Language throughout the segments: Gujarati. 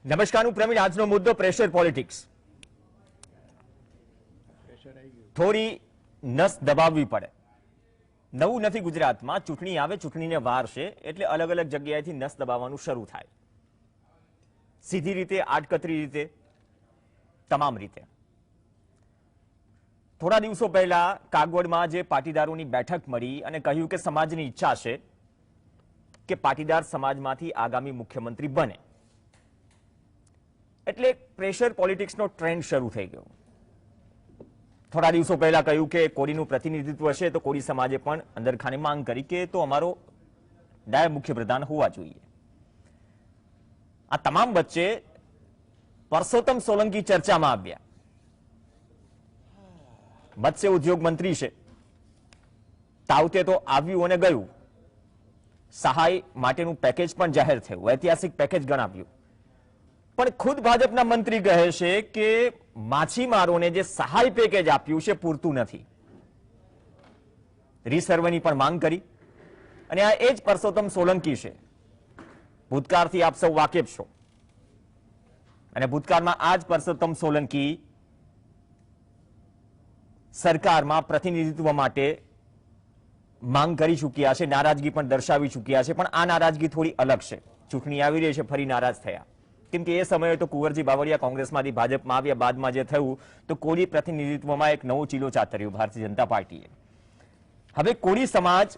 નમસ્કાર, હું પ્રવીણ. આજનો મુદ્દો પ્રેશર પોલિટિક્સ. થોડી નસ દબાવવી પડે. નવું નથી ગુજરાતમાં. ચૂંટણી આવે, ચૂંટણીને વાર છે એટલે અલગ અલગ જગ્યાએથી નસ દબાવવાનું શરૂ થાય. સીધી રીતે, આડકતરી રીતે, તમામ રીતે. થોડા દિવસો પહેલા કાગવડમાં જે પાટીદારોની બેઠક મળી અને કહ્યું કે સમાજની ઈચ્છા છે કે પાટીદાર સમાજમાંથી આગામી મુખ્યમંત્રી બને. એટલે પ્રેશર પોલિટિક્સનો ટ્રેન્ડ શરૂ થઈ ગયો. થોડા દિવસો પહેલા કહ્યું કે કોળીનું પ્રતિનિધિત્વ હશે તો કોળી સમાજે પણ અંદરખાને માંગ કરી કે તો અમારો નાયબ મુખ્યપ્રધાન હોવા જોઈએ. આ તમામ વચ્ચે પરસોત્તમ સોલંકી ચર્ચામાં આવ્યા. મત્સ્ય ઉદ્યોગ મંત્રી છે. તાવતે તો આવ્યું અને ગયું. સહાય માટેનું પેકેજ પણ જાહેર થયું, ઐતિહાસિક પેકેજ ગણાવ્યું. પણ ખુદ ભાજપના મંત્રી કહે છે કે માછીમારોને જે સહાય પેકેજ આપ્યું છે પૂરતું નથી. રીસર્વેની પણ માંગ કરી. અને આ એ જ પરસોત્તમ સોલંકી છે. ભૂતકાળથી આપ સૌ વાકેફ છો. અને ભૂતકાળમાં આ જ પરસોત્તમ સોલંકી સરકારમાં પ્રતિનિધિત્વ માટે માંગ કરી ચૂક્યા છે, નારાજગી પણ દર્શાવી ચૂક્યા છે. પણ આ નારાજગી થોડી અલગ છે. ચૂંટણી આવી રહી છે, ફરી નારાજ થયા. કેમ કે એ સમયે તો કુંવરજી બાવળિયા કોંગ્રેસમાંથી ભાજપમાં આવ્યા, બાદમાં જે થયું તો કોળી પ્રતિનિધિત્વમાં એક નવો ચીલો ચાતર્યો ભારતીય જનતા પાર્ટીએ. હવે કોળી સમાજ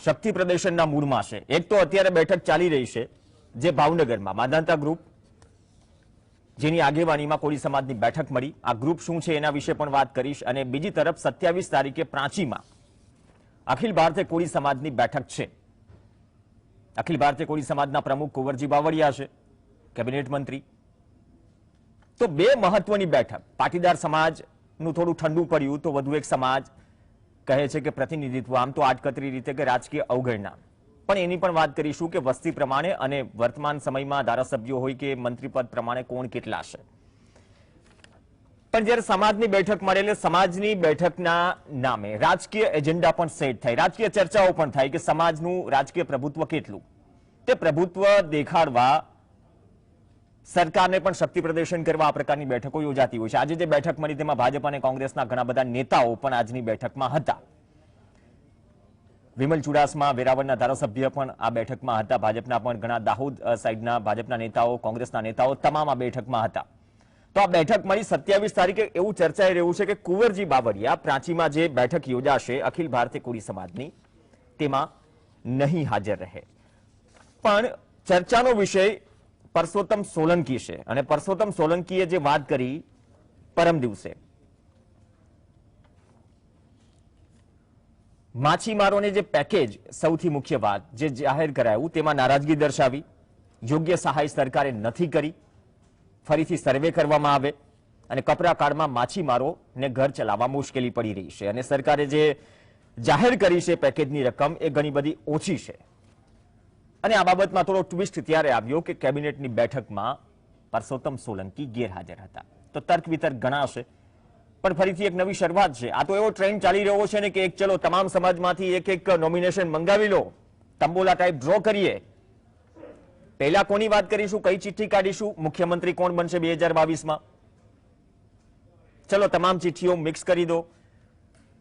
શક્તિ પ્રદર્શનના મૂડમાં છે. એક તો અત્યારે બેઠક ચાલી રહી છે જે ભાવનગરમાં માધાંતા ગ્રુપ, જેની આગેવાનીમાં કોળી સમાજની બેઠક મળી. આ ગ્રુપ શું છે એના વિશે પણ વાત કરીશ. અને બીજી તરફ 27 તારીખે પ્રાંચીમાં અખિલ ભારતીય કોળી સમાજની બેઠક છે. અખિલ ભારતીય કોળી સમાજના પ્રમુખ કુંવરજી બાવળિયા છે, કેબિનેટ મંત્રી. તો બે મહત્વની બેઠક. પાટીદાર સમાજનું થોડું ઠંડુ પડ્યું તો વધુ એક સમાજ કહે છે કે પ્રતિનિધિત્વ, આમ તો આડકતરી રીતે કે રાજકીય અવગણના. પણ એની પણ વાત કરીશું કે વસ્તી પ્રમાણે અને વર્તમાન સમયમાં ધારાસભ્યો હોય કે મંત્રી પદ પ્રમાણે કોણ કેટલા છે. પણ જ્યારે સમાજની બેઠક મળે એટલે સમાજની બેઠકના નામે રાજકીય એજન્ડા પણ સેટ થાય, રાજકીય ચર્ચાઓ પણ થાય કે સમાજનું રાજકીય પ્રભુત્વ કેટલું. તે પ્રભુત્વ દેખાડવા સરકારને પણ શક્તિ પ્રદર્શન કરવા આ પ્રકારની બેઠકો યોજાતી હોય છે. આજે જે બેઠક મળી તેમાં ભાજપ અને કોંગ્રેસના ઘણા બધા નેતાઓ પણ આજની બેઠકમાં હતા. વિમલ ચુડાસમા, વેરાવળના ધારાસભ્ય પણ આ બેઠકમાં હતા. ભાજપના પણ ઘણા દાહોદ સાઈડના ભાજપના નેતાઓ, કોંગ્રેસના નેતાઓ તમામ આ બેઠકમાં હતા. તો આ બેઠક મળી 27 તારીખે. એવું ચર્ચાઈ રહ્યું છે કે કુંવરજી બાવળિયા પ્રાંચીમાં જે બેઠક યોજાશે અખિલ ભારતીય કોળી સમાજની, તેમાં નહીં હાજર રહે. પણ ચર્ચાનો વિષય પરસોત્તમ સોલંકી છે. અને પરસોત્તમ સોલંકીએ જે વાત કરી પરમ દિવસે, માછીમારોને જે પેકેજ, સૌથી મુખ્ય વાત જે જાહેર કરાયું તેમાં નારાજગી દર્શાવી. યોગ્ય સહાય સરકારે નથી કરી. ફરીથી સર્વે કરવામાં આવે અને કપરા કાળમાં માછીમારોને ઘર ચલાવવા મુશ્કેલી પડી રહી છે. અને સરકારે જે જાહેર કરી છે પેકેજની રકમ એ ઘણી બધી ઓછી છે. અને આ બાબતમાં થોડો ટ્વિસ્ટ ત્યારે આવ્યો કે કેબિનેટની બેઠકમાં પરસોત્તમ સોલંકી ગેરહાજર હતા. તો તર્ક વિતર્ક ઘણા છે, પણ ફરીથી એક નવી શરૂઆત છે. આ તો એવો ટ્રેન્ડ ચાલી રહ્યો છે ને કે એક ચલો તમામ સમાજમાંથી એક નોમિનેશન મંગાવી લો, તંબોલા ટાઈપ ડ્રો કરીએ. પહેલા કોની વાત કરીશું, કઈ ચિઠ્ઠી કાઢીશું, મુખ્યમંત્રી કોણ બનશે 2022માં? ચલો તમામ ચિઠ્ઠીઓ મિક્સ કરી દો,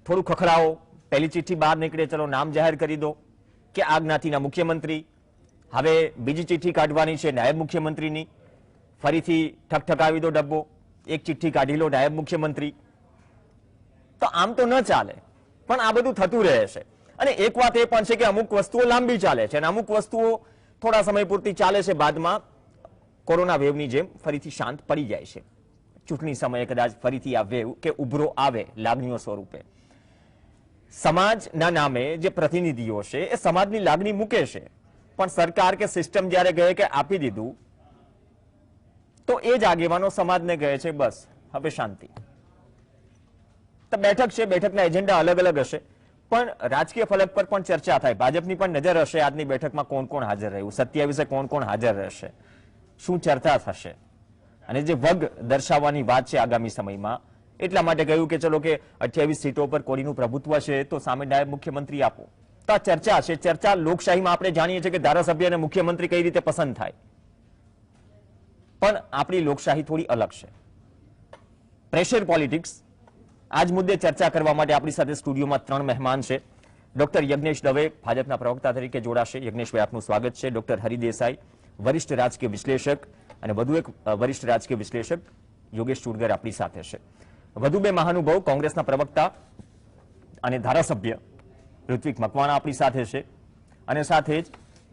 થોડું ખખડાવો. પહેલી ચિઠ્ઠી બહાર નીકળે, ચલો નામ જાહેર કરી દો કે આ જ્ઞાતિના મુખ્યમંત્રી. હવે બીજી ચિઠ્ઠી કાઢવાની છે નાયબ મુખ્યમંત્રીની. ફરીથી ઠકઠકાવી દો ડબ્બો, એક ચિઠ્ઠી કાઢી લો નાયબ મુખ્યમંત્રી. તો આમ તો ન ચાલે, પણ આ બધું થતું રહે છે. અને એક વાત એ પણ છે કે અમુક વસ્તુઓ લાંબી ચાલે છે અને અમુક વસ્તુઓ થોડા સમય પૂરતી ચાલે છે, બાદમાં કોરોના વેવની જેમ ફરીથી શાંત પડી જાય છે. ચૂંટણી સમયે કદાચ ફરીથી આ વેવ કે ઉભરો આવે લાગણીઓ સ્વરૂપે. સમાજના નામે જે પ્રતિનિધિઓ છે એ સમાજની લાગણી મૂકે છે, પણ સરકાર કે સિસ્ટમ જ્યારે કહે કે આપી દીધું તો એ જ આગેવાનો સમાજને કહે છે બસ હવે શાંતિ. તો બેઠક છે, બેઠકના એજન્ડા અલગ અલગ હશે, પણ રાજકીય ફલક પર પણ ચર્ચા થાય. ભાજપની પણ નજર હશે આજની બેઠકમાં કોણ કોણ હાજર રહ્યું, 27 કોણ કોણ હાજર રહેશે, શું ચર્ચા થશે. અને જે વગ દર્શાવવાની વાત છે આગામી સમયમાં, એટલા માટે કહ્યું કે ચલો કે 28 સીટો પર કોળીનું પ્રભુત્વ છે તો સામે નાયબ મુખ્યમંત્રી આપો. તો આ ચર્ચા છે. ચર્ચા લોકશાહીમાં આપણે જાણીએ છીએ કે ધારાસભ્ય અને મુખ્યમંત્રી કઈ રીતે પસંદ થાય. પણ આપણી લોકશાહી થોડી અલગ છે. પ્રેશર પોલિટિક્સ, આજ મુદ્દે ચર્ચા કરવા માટે આપણી સાથે સ્ટુડિયોમાં 3 મહેમાન છે. ડોક્ટર યજ્ઞેશ દવે ભાજપના પ્રવક્તા તરીકે જોડાશે. યજ્ઞેશભાઈ, આપનું સ્વાગત છે. ડોક્ટર હરિ દેસાઈ, વરિષ્ઠ રાજકીય વિશ્લેષક, અને વધુ એક વરિષ્ઠ રાજકીય વિશ્લેષક યોગેશ ચુડગર આપણી સાથે છે. વધુ 2 મહાનુભાવ, કોંગ્રેસના પ્રવક્તા અને ધારાસભ્ય ઋત્વિક મકવાણા આપણી સાથે છે, અને સાથે જ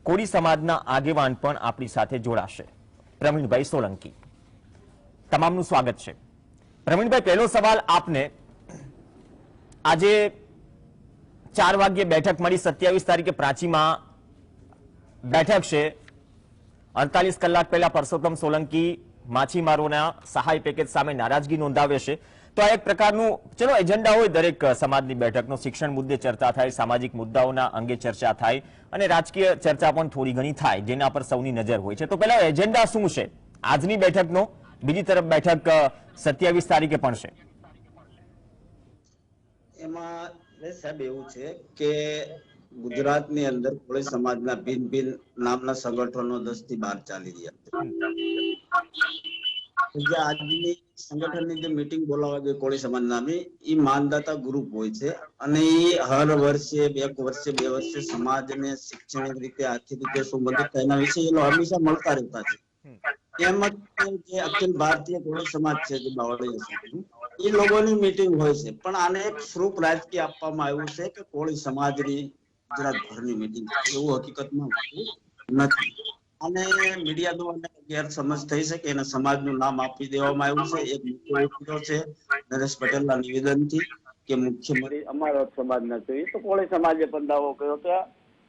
કોળી સમાજના આગેવાન પણ આપણી સાથે જોડાશે, પ્રવીણભાઈ સોલંકી. તમામનું સ્વાગત છે. પ્રવીણભાઈ, પહેલો સવાલ આપને. આજે 4 વાગ્યે બેઠક મળી, 27 તારીખે પ્રાચીમાં બેઠક છે. 48 કલાક પહેલા પરસોત્તમ સોલંકી માછીમારોના સહાય પેકેજ સામે નારાજગી નોંધાવે છે. તો આ એક પ્રકારનું ચલો એજન્ડા હોય દરેક સમાજની બેઠકનો, શિક્ષણ મુદ્દે ચર્ચા થાય, સામાજિક મુદ્દાઓના અંગે ચર્ચા થાય, અને રાજકીય ચર્ચા પણ થોડી ઘણી થાય, જેના પર સૌની નજર હોય છે. તો પહેલા એજન્ડા શું છે આજની બેઠકનો? બીજી તરફ બેઠક 27 તારીખે પણ છે. એમાં સાહેબ એવું છે કે ગુજરાતની અંદર કોળી સમાજના ભિન્ન ભિન્ન નામના સંગઠનો 10 થી 12 ચાલી રહ્યા છે. જે આજની સંગઠનની જે મીટિંગ બોલાવવા ગઈ કોળી સમાજ નામની, એ માનદાતા ગ્રુપ હોય છે, અને એ હર વર્ષે 1 વર્ષે 2 વર્ષે સમાજને શૈક્ષણિક રીતે, આર્થિક રીતે સંબંધિત એના વિશે એ લોકો હંમેશા મળતા રહેતા છે. એમ જ જે અખિલ ભારતીય કોળી સમાજ છે, જે બાવળિયા સમાજનું, એ લોકોની મીટિંગ હોય છે. પણ આને એક સ્વરૂપ રાજકીય આપવામાં આવ્યું છે કે કોળી સમાજની ગુજરાતભરની મીટિંગ, એવું હકીકતમાં નથી. અને મીડિયા દ્વારા ગેરસમજ થઈ છે કે એને સમાજનું નામ આપી દેવામાં આવ્યું છે. એક મુદ્દો ઉઠ્યો છે નરેશ પટેલના નિવેદનથી કે મુખ્યમંત્રી અમારો સમાજના છે. તો કોળી સમાજે પણ દાવો કર્યો કે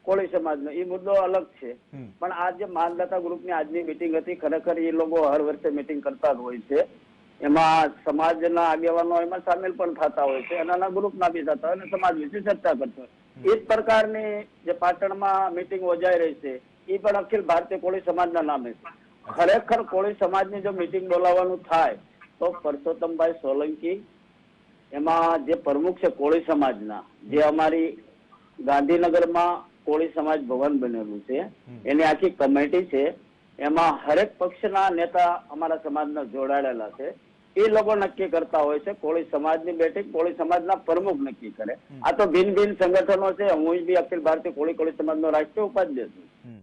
કોળી સમાજનો, એ મુદ્દો અલગ છે. પણ આ જે માનદાતા ગ્રુપની આજની મીટિંગ હતી, ખરેખર એ લોકો હર વર્ષે મીટિંગ કરતા જ હોય છે. એમાં સમાજના આગેવાનો એમાં સામેલ પણ થતા હોય છે, નાના ગ્રુપના બી થતા હોય, અને સમાજ વિશે ચર્ચા કરતા હોય. એ જ પ્રકારની જે પાટણમાં મીટિંગ યોજાઈ રહી છે, એ પણ અખિલ ભારતીય કોળી સમાજના નામે છે. ખરેખર કોળી સમાજની જો મીટિંગ બોલાવવાનું થાય તો પરસોત્તમભાઈ સોલંકી એમાં જે પ્રમુખ છે કોળી સમાજના, જે અમારી ગાંધીનગરમાં કોળી સમાજ ભવન બનેલું છે, એની આખી કમિટી છે, એમાં હરેક પક્ષના નેતા અમારા સમાજના જોડાયેલા છે. એ લોકો નક્કી કરતા હોય છે. કોળી સમાજની બેઠક કોળી સમાજના પ્રમુખ નક્કી કરે. આ તો ભિન્ન ભિન્ન સંગઠનો છે. હું બી અખિલ ભારતીય કોળી સમાજનો રાષ્ટ્રીય ઉપાધ્યક્ષ છું.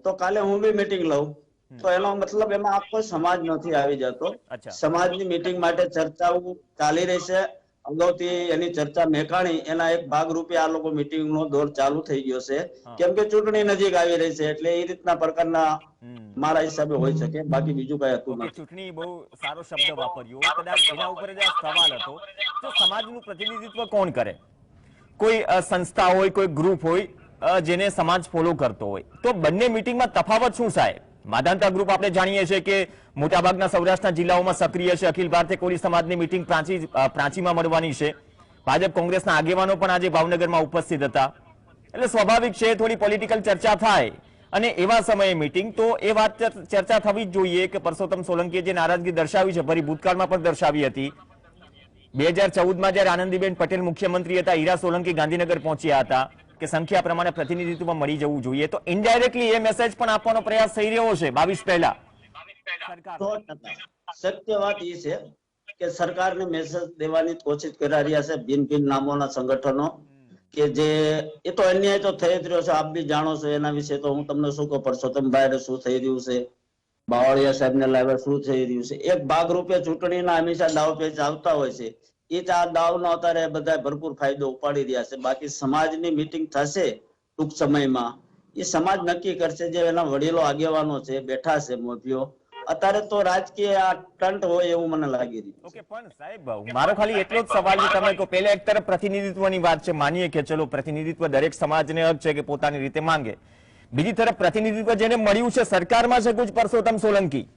તો કાલે હું બી મીટિંગ લઉં તો એનો મતલબ એમાં આખો સમાજ નથી આવી જતો. સમાજની મીટિંગ માટે ચર્ચાઓ ચાલી રહી છે. અગાઉથી એની ચર્ચા મેકાણી, એના એક ભાગરૂપે આ લોકો મીટિંગ નો દોર ચાલુ થઈ ગયો છે. કેમ કે ચૂંટણી નજીક આવી રહી છે, એટલે એ રીતના પ્રકારના મારા હિસાબે હોઈ શકે. બાકી બીજું કઈ હતું નથી. ચૂંટણી બહુ સારો શબ્દ વાપર્યો, કદાચ એના ઉપર જ આ સવાલ હતો. તો સમાજનું પ્રતિનિધિત્વ કોણ કરે? કોઈ સંસ્થા હોય, કોઈ ગ્રુપ હોય જેને સમાજ ફોલો કરતો હોય, તો બંને મીટિંગમાં તફાવત શું સાહેબ? માધાંતા ગ્રુપ આપણે જાણીએ છીએ કે મોટાભાગના સૌરાષ્ટ્રના જિલ્લાઓમાં સક્રિય છે. અખિલ ભારતીય કોળી સમાજની મીટિંગ પ્રાંચીમાં મળવાની છે. ભાજપ કોંગ્રેસના આગેવાનો પણ આજે ભાવનગરમાં ઉપસ્થિત હતા. એટલે સ્વાભાવિક છે થોડી પોલિટિકલ ચર્ચા થાય, અને એવા સમયે મીટિંગ, તો એ વાત ચર્ચા થવી જ જોઈએ કે પરસોત્તમ સોલંકીએ જે નારાજગી દર્શાવી છે, ફરી ભૂતકાળમાં પણ દર્શાવી હતી. 2014માં જયારે આનંદીબેન પટેલ મુખ્યમંત્રી હતા, હીરા સોલંકી ગાંધીનગર પહોંચ્યા હતા કે સંખ્યા પ્રમાણે પ્રતિનિધિત્વ મળી જવું જોઈએ. તો ઇનડાયરેક્ટલી એ મેસેજ પણ આપવાનો પ્રયાસ થઈ રહ્યો છે 22 પહેલા. 100% સત્ય વાત એ છે કે સરકારને મેસેજ દેવાની કોશિશ કરી રહ્યા છે ભિન્ન ભિન્ન નામોના સંગઠનો, કે જે એ તો અન્યાય તો થઈ જ રહ્યો છે. આપ બી જાણો છો એના વિશે, તો હું તમને શું કહું, પરસોત્તમભાઈ શું થઈ રહ્યું છે, બાવળિયા સાહેબ ને લાવ્યા શું થઈ રહ્યું છે. એક ભાગરૂપે ચૂંટણીના હંમેશા દાવ પેચ આવતા હોય છે. એ આ દાવનો અત્યારે બધા ભરપૂર ફાયદો ઉપાડી રહ્યા છે. બાકી સમાજની મીટિંગ થશે ટૂંક સમયમાં, એ સમાજ નક્કી કરશે. જે એના વડીલો આગેવાનો છે બેઠા છે મોભીઓ, અત્યારે તો રાજકીય આ ટંટ હોય એવું મને લાગી રહ્યું. ઓકે, પણ સાહેબ મારો ખાલી એટલો જ સવાલ છે. તમે કહો પહેલા એક તરફ પ્રતિનિધિત્વની વાત છે, માનીએ કે ચલો પ્રતિનિધિત્વ દરેક સમાજને હક છે કે પોતાની રીતે માંગે. બીજી તરફ પ્રતિનિધિત્વ જેને મળ્યું છે સરકારમાં છે કુછ પરસોત્તમ સોલંકી,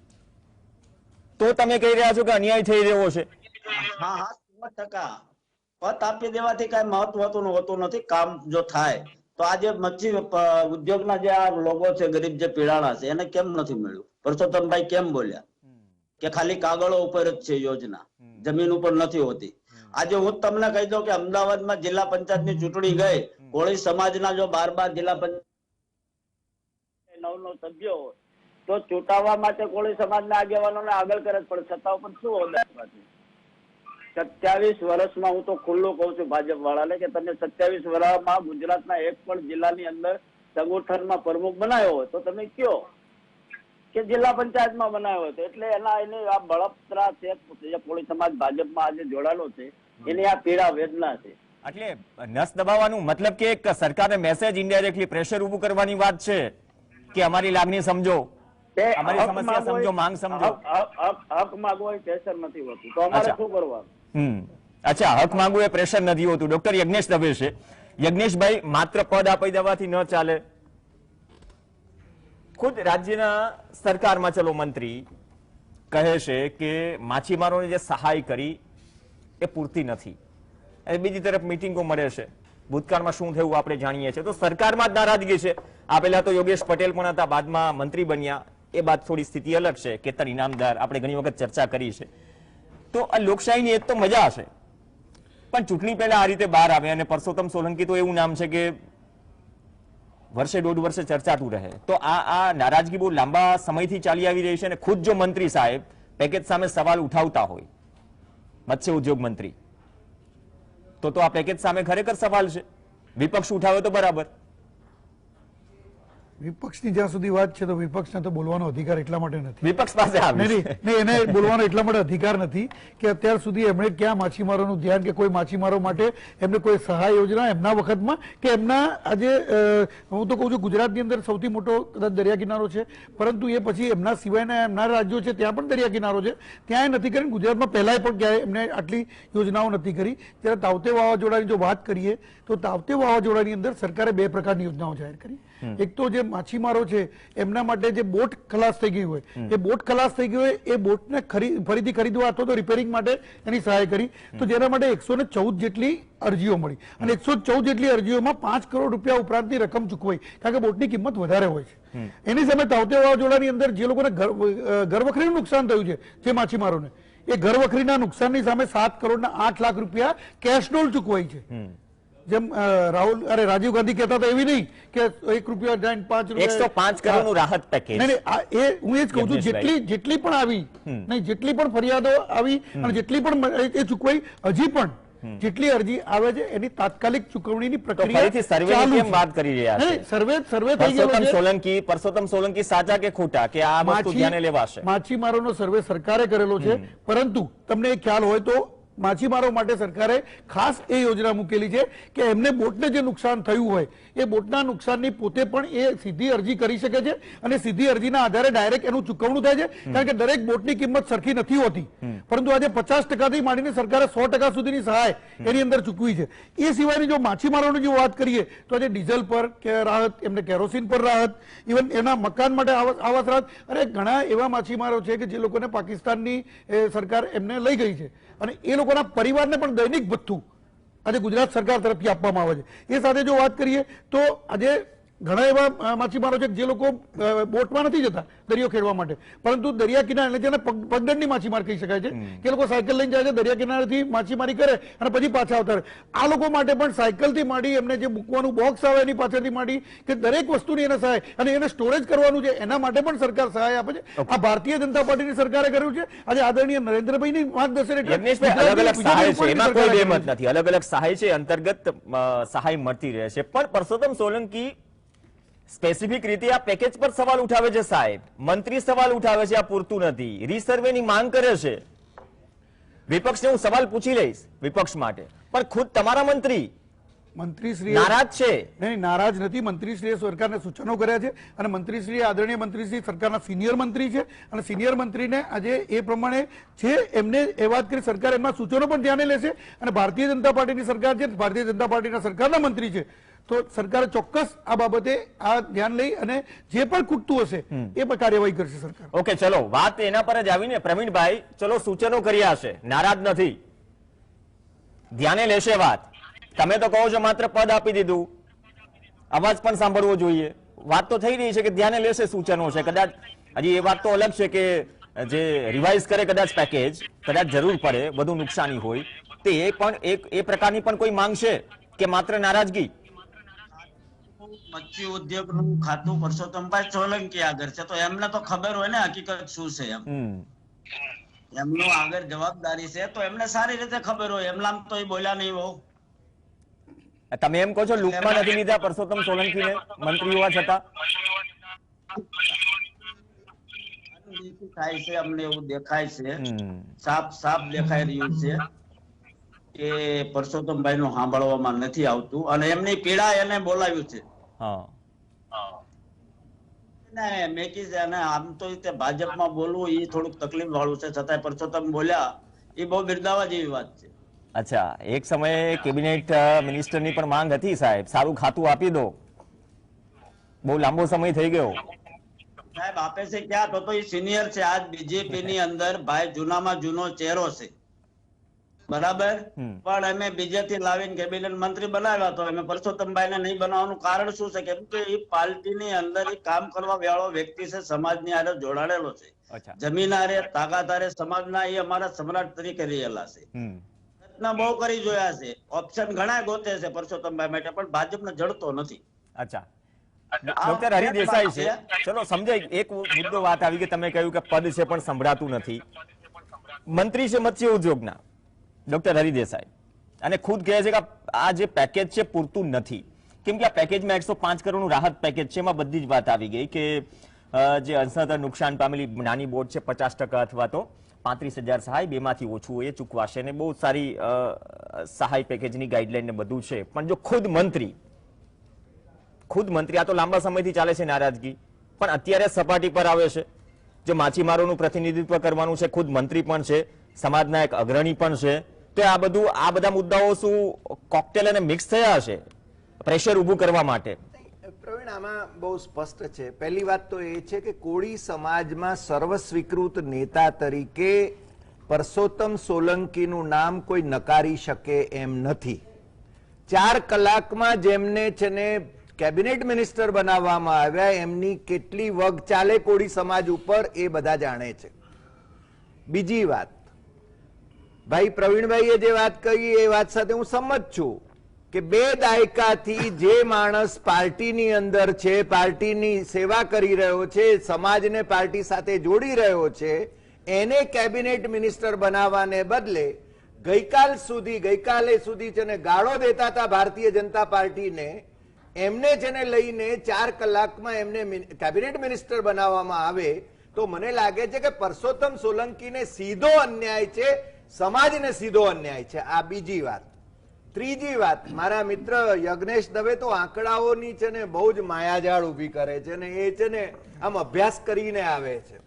તો તમે કહી રહ્યા છો કે અન્યાય થઈ રહ્યો છે? હા હા, 100%. પત આપી દેવાથી કઈ મહત્વ હોતું નથી. કામ જો થાય તો આજે મચ્છી ઉદ્યોગના જે આ લોકો છે, ગરીબ જે પીડાણા છે, એને કેમ નથી મળ્યું? પરસોત્તમભાઈ કેમ બોલ્યા કે ખાલી કાગળો ઉપર જ છે યોજના, જમીન ઉપર નથી હોતી? આજે હું તમને કહી દઉં કે અમદાવાદમાં જિલ્લા પંચાયતની ચૂંટણી ગઈ, કોળી સમાજના જો 12 જિલ્લા પંચાયત 9 સભ્યો હોય, તો ચૂંટાવવા માટે કોળી સમાજના આગેવાનોને આગળ કરે જ પડે, છતાં પણ શું હોદામાં છે? 27 વર્ષમાં હું તો ખુલ્લું કહું છું ભાજપ વાળાને કે તમે 27 વર્ષમાં ગુજરાતના એક પણ જિલ્લાની અંદર સંગઠનમાં પ્રમુખ બનાવ્યો હોય તો તમે કયો કે જિલ્લા પંચાયતમાં બનાવ્યો હોય તો, એટલે એની આ બળતરા છે. જે કોળી સમાજ ભાજપમાં આજે જોડાયેલો છે એની આ પીડા વેદના છે. એટલે નસ દબાવવાનું મતલબ કે એક સરકારને મેસેજ ઇનડાયરેક્ટલી પ્રેશર ઉભું કરવાની વાત છે કે અમારી લાગણી સમજો, અમારી સમસ્યા સમજો, માંગ સમજો. હક માંગવો એ પ્રેશર નથી હોતું, તો અમારે શું કરવાનું? અચ્છા, હક માંગવું એ પ્રેશર નથી હોતું. ડોક્ટર યજ્ઞેશ દવે છે. યજ્ઞેશભાઈ, માત્ર પદ આપી દેવાથી ન ચાલે. ખુદ રાજ્યના સરકારમાં ચલો મંત્રી કહે છે કે માછીમારોને જે સહાય કરી એ પૂરતી નથી, અને બીજી તરફ મિટિંગો મળે છે. ભૂતકાળમાં શું થયું આપણે જાણીએ છીએ. તો સરકારમાં જ નારાજગી છે. આ પહેલા તો યોગેશ પટેલ પણ હતા, બાદમાં મંત્રી બન્યા. એ બાદ થોડી સ્થિતિ અલગ છે. કેતન ઇનામદાર, આપણે ઘણી વખત ચર્ચા કરી છે. તો આ લોકશાહીની એક તો મજા હશે, પણ ચૂંટણી પહેલા આ રીતે બહાર આવે, અને પરસોત્તમ સોલંકી તો એવું નામ છે કે વર્ષે દોઢ વર્ષે ચર્ચાતું રહે. તો આ નારાજગી બહુ લાંબા સમયથી ચાલી આવી રહી છે, અને ખુદ જો મંત્રી સાહેબ પેકેજ સામે સવાલ ઉઠાવતા હોય, મત્સ્ય ઉદ્યોગ મંત્રી, તો આ પેકેજ સામે ખરેખર સવાલ છે. વિપક્ષ ઉઠાવે તો બરાબર. વિપક્ષની જ્યાં સુધી વાત છે તો વિપક્ષને તો બોલવાનો અધિકાર એટલા માટે નથી. વિપક્ષ પાસે નહીં, એને બોલવાનો એટલા માટે અધિકાર નથી કે અત્યાર સુધી એમણે ક્યાં માછીમારોનું ધ્યાન કે કોઈ માછીમારો માટે એમને કોઈ સહાય યોજના એમના વખતમાં કે એમના આજે હું તો કહું છું ગુજરાતની અંદર સૌથી મોટો કદાચ દરિયા કિનારો છે, પરંતુ એ પછી એમના સિવાયના એમના રાજ્યો છે ત્યાં પણ દરિયા કિનારો છે, ત્યાં નથી કરી. ગુજરાતમાં પહેલાંય પણ ક્યાંય એમને આટલી યોજનાઓ નથી કરી. ત્યારે તાવતે વાવાઝોડાની જો વાત કરીએ તો તાવતે વાવાઝોડાની અંદર સરકારે 2 પ્રકારની યોજનાઓ જાહેર કરી. એક તો જે માછીમારો છે એમના માટે જે બોટ ખલાસ થઈ ગઈ હોય, એ બોટ ખલાસ થઈ ગઈ હોય એ બોટને ફરીથી ખરીદવા અથવા તો રિપેરિંગ માટે એની સહાય કરી. તો જેના માટે 114 જેટલી અરજીઓ મળી, અને 114 જેટલી અરજીઓમાં 5 કરોડ રૂપિયા ઉપરાંતની રકમ ચૂકવાઈ, કારણ કે બોટની કિંમત વધારે હોય છે. એની સામે તાવતે વાવાઝોડાની અંદર જે લોકોને ઘરવખરીનું નુકસાન થયું છે, જે માછીમારોને, એ ઘરવખરીના નુકસાનની સામે 7 કરોડના 8 લાખ રૂપિયા કેશડોલ ચૂકવાઈ છે. જેમ રાજીવ ગાંધી કહેતા હતા એવી નહીં કે 1 રૂપિયા 5 રૂપિયા 105 કરોડનું રાહત પેકેજ. હું એ જ કહું છું, જેટલી પણ આવી નહીં, જેટલી પણ ફરિયાદો આવી અને જેટલી પણ એ ચૂકવાઈ, હજી પણ જેટલી અરજી આવે છે એની તાત્કાલિક ચૂકવણીની પ્રક્રિયા ચાલુ છે. વાત કરી રહ્યા છે. સર્વે થઈ ગયેલો છે. પરસોત્તમ સોલંકી સાચા કે ખોટા કે આ વસ્તુ ધ્યાને લેવાશે? માછીમારોનો સર્વે સરકારે કરેલો છે, પરંતુ તમને ખ્યાલ હોય તો માછીમારો માટે સરકારે ખાસ એ યોજના મૂકેલી છે કે એમને બોટને જે નુકસાન થયું હોય એ બોટના નુકસાનની પોતે પણ એ સીધી અરજી કરી શકે છે, અને સીધી અરજીના આધારે ડાયરેક્ટ એનું ચૂકવણું થાય છે. કારણ કે દરેક બોટની કિંમત સરખી નથી હોતી, પરંતુ આજે 50% માંડીને સરકારે 100% સુધીની સહાય એની અંદર ચૂકવી છે. એ સિવાયની જો માછીમારોની જો વાત કરીએ તો આજે ડીઝલ પર કે રાહત, એમને કેરોસીન પર રાહત, ઇવન એના મકાન માટે આવાસ રાહત. અરે ઘણા એવા માછીમારો છે કે જે લોકોને પાકિસ્તાનની સરકાર એમને લઈ ગઈ છે, અને એ લોકોના પરિવારને પણ દૈનિક ભથ્થું આજે ગુજરાત સરકાર તરફથી આપવામાં આવે છે. એ સાથે જો વાત કરીએ તો આજે ઘણા એવા માછીમારો છે જે લોકો બોટમાં નથી જતા દરિયો ખેડવા માટે, પરંતુ દરિયા કિનારે જેને પગદંડની માછીમાર કહી શકાય છે, કે લોકો સાયકલ લઈને જાય છે, દરિયા કિનારેથી માછીમારી કરે અને પછી પાછા આવતા રહે. આ લોકો માટે પણ સાયકલથી માંડી એમને જે મૂકવાનું બોક્સ આવે એની પાછળથી માંડી કે દરેક વસ્તુની એને સહાય, અને એને સ્ટોરેજ કરવાનું છે એના માટે પણ સરકાર સહાય આપે છે. આ ભારતીય જનતા પાર્ટીની સરકારે કર્યું છે. આજે આદરણીય નરેન્દ્રભાઈની માર્ગદર્શન અલગ અલગ સહાય છે, અંતર્ગત સહાય મળતી રહે છે. પણ પરસોત્તમ સોલંકી સ્પેસિફિક રીતે આ પેકેજ પર સવાલ ઉઠાવે છે સાહેબ, મંત્રી સવાલ ઉઠાવે છે આ પૂરતું નથી, રીસર્વેની માંગ કરે છે. વિપક્ષને હું સવાલ પૂછી લઈશ વિપક્ષ માટે, પણ ખુદ તમારા મંત્રીશ્રી નારાજ છે? નહીં, નારાજ નથી. મંત્રીશ્રીએ સરકારને સૂચનો કર્યા છે, અને મંત્રીશ્રી આદરણીય મંત્રીશ્રી સરકારના સિનિયર મંત્રી છે, અને સિનિયર મંત્રીને આજે એ પ્રમાણે છે એમને એ વાત કરી સરકાર એમના સૂચનો પણ ધ્યાને લેશે. અને ભારતીય જનતા પાર્ટીની સરકાર છે, ભારતીય જનતા પાર્ટીના સરકારના મંત્રી છે, તો સરકારે ચોક્કસ આ બાબતે આ ધ્યાન લઈ અને જે પણ ખૂટતું હશે એ પણ કાર્યવાહી કરશે સરકાર. ઓકે, ચલો વાત એના પર જ આવીને પ્રવીણભાઈ, ચલો સૂચનો કર્યા છે, નારાજ નથી, ધ્યાને લેશે વાત. તમે તો કહો છો માત્ર પદ આપી દીધું, અવાજ પણ સાંભળવો જોઈએ. વાત તો થઈ રહી છે કે ધ્યાને લેશે, સૂચનો છે. કદાચ હજી એ વાત તો અલગ છે કે જે રિવાઇઝ કરે કદાચ પેકેજ, કદાચ જરૂર પડે, બધું નુકસાની હોય, તે પણ એ પ્રકારની પણ કોઈ માંગ છે કે માત્ર નારાજગી? મત્સ્ય ઉદ્યોગ નું ખાતું પરસોત્તમભાઈ સોલંકી આગળ છે, તો એમને તો ખબર હોય ને હકીકત શું છે એમ. એમનું આગળ જવાબદારી છે તો એમને સારી રીતે ખબર હોય, એમનામ તો એ બોલ્યા નહીં બહુ. તમે એમ કહો છો લૂપમાં નથી લીધા પરસોત્તમ સોલંકીને મંત્રી હોવા છતાં? થાય છે, અમને એવું દેખાય છે, સાફ દેખાઈ રહ્યું છે કે પરસોત્તમભાઈ નું સાંભળવામાં નથી આવતું અને એમની પીડા એને બોલાવ્યું છે. મેં કીધું આમ તો ભાજપમાં બોલવું એ થોડુંક તકલીફ વાળું છે, છતાંય પરસોત્તમ બોલ્યા એ બહુ બિરદાવા જેવી વાત છે. અચ્છા, એક સમયે કેબિનેટ મિનિસ્ટરની પણ માંગ હતી સાહેબ, સારું ખાતું આપી દો, બહુ લાંબો સમય થઈ ગયો. સાહેબ આપે છે ક્યાં, તો એ સિનિયર છે, આજ બીજેપી ની અંદર ભાઈ જૂનામાં જૂનો ચહેરો છે, બરાબર. પણ અમે બીજેથી લાવીને કેબિનેટ મંત્રી બનાવ્યા, તો અમે પરસોત્તમભાઈ ને નહીં બનાવવાનું કારણ શું છે? કેમ કે એ પાર્ટી ની અંદર કામ કરવા વાળો વ્યક્તિ છે, સમાજની હારે જોડાડેલો છે, જમીન હારે તાકાત હારે સમાજના એ અમારા સમ્રાટ તરીકે રહેલા છે. પ્રયત્ન બહુ કરી જોયા છે, ઓપ્શન ઘણા ગોતે છે પરસોત્તમભાઈ માટે, પણ ભાજપને જડતો નથી. અચ્છા, ડોક્ટર હરિ દેસાઈ છે, ચલો સમજાય. એક મુદ્દો વાત આવી કે તમે કહ્યું કે પદ છે પણ સંભળાતું નથી. મંત્રી છે મત્સ્ય ઉદ્યોગના ડોક્ટર હરિ દેસાઈ, અને ખુદ કહે છે કે આ જે પેકેજ છે પૂરતું નથી, કેમ કે આ પેકેજમાં 105 કરોડનું રાહત પેકેજ છે, એમાં બધી જ વાત આવી ગઈ કે જે અંશતઃ નુકસાન પામેલી નાની બોટ છે 50% અથવા તો 35,000 સહાય, બેમાંથી ઓછું એ ચૂકવાશે, અને બહુ સારી સહાય પેકેજની ગાઈડલાઈન ને બધું છે. પણ જો ખુદ મંત્રી, આ તો લાંબા સમયથી ચાલે છે નારાજગી, પણ અત્યારે સપાટી પર આવે છે. જો માછીમારોનું પ્રતિનિધિત્વ કરવાનું છે, ખુદ મંત્રી પણ છે, સમાજના એક અગ્રણી પણ છે, તો આ બધા મુદ્દાઓ શું કોકટેલ અને મિક્સ થયા છે પ્રેશર ઊભું કરવા માટે? પ્રવીણ, આમાં બહુ સ્પષ્ટ છે. પહેલી વાત તો એ છે કે કોળી સમાજમાં સર્વસ્વીકૃત નેતા તરીકે પરસોત્તમ સોલંકીનું નામ કોઈ નકારી શકે એમ નથી. 4 કલાકમાં જેમને છે ને કેબિનેટ મિનિસ્ટર બનાવવામાં આવ્યા, એમની કેટલી વગ ચાલે કોળી સમાજ ઉપર એ બધા જાણે છે. બીજી વાત, ભાઈ પ્રવીણભાઈએ જે વાત કહી એ વાત સાથે હું સંમત છું કે 2 દાયકાથી જે માણસ પાર્ટીની અંદર છે, પાર્ટીની સેવા કરી રહ્યો છે, સમાજને પાર્ટી સાથે જોડી રહ્યો છે, એને કેબિનેટ મિનિસ્ટર બનાવવાને બદલે ગઈકાલે સુધી છે ને ગાળો દેતા હતા ભારતીય જનતા પાર્ટીને, એમને જેને લઈને 4 કલાકમાં એમને કેબિનેટ મિનિસ્ટર બનાવવામાં આવે, તો મને લાગે છે કે પરસોત્તમ સોલંકીને સીધો અન્યાય છે, સમાજને સીધો અન્યાય છે. આ બીજી વાત. ત્રીજી વાત, મારા મિત્ર યજ્ઞેશ દવે તો આંકડાઓની છે ને બહુ જ માયાજાળ ઊભી કરે છે, ને એ છે ને આમ અભ્યાસ કરીને આવે છે.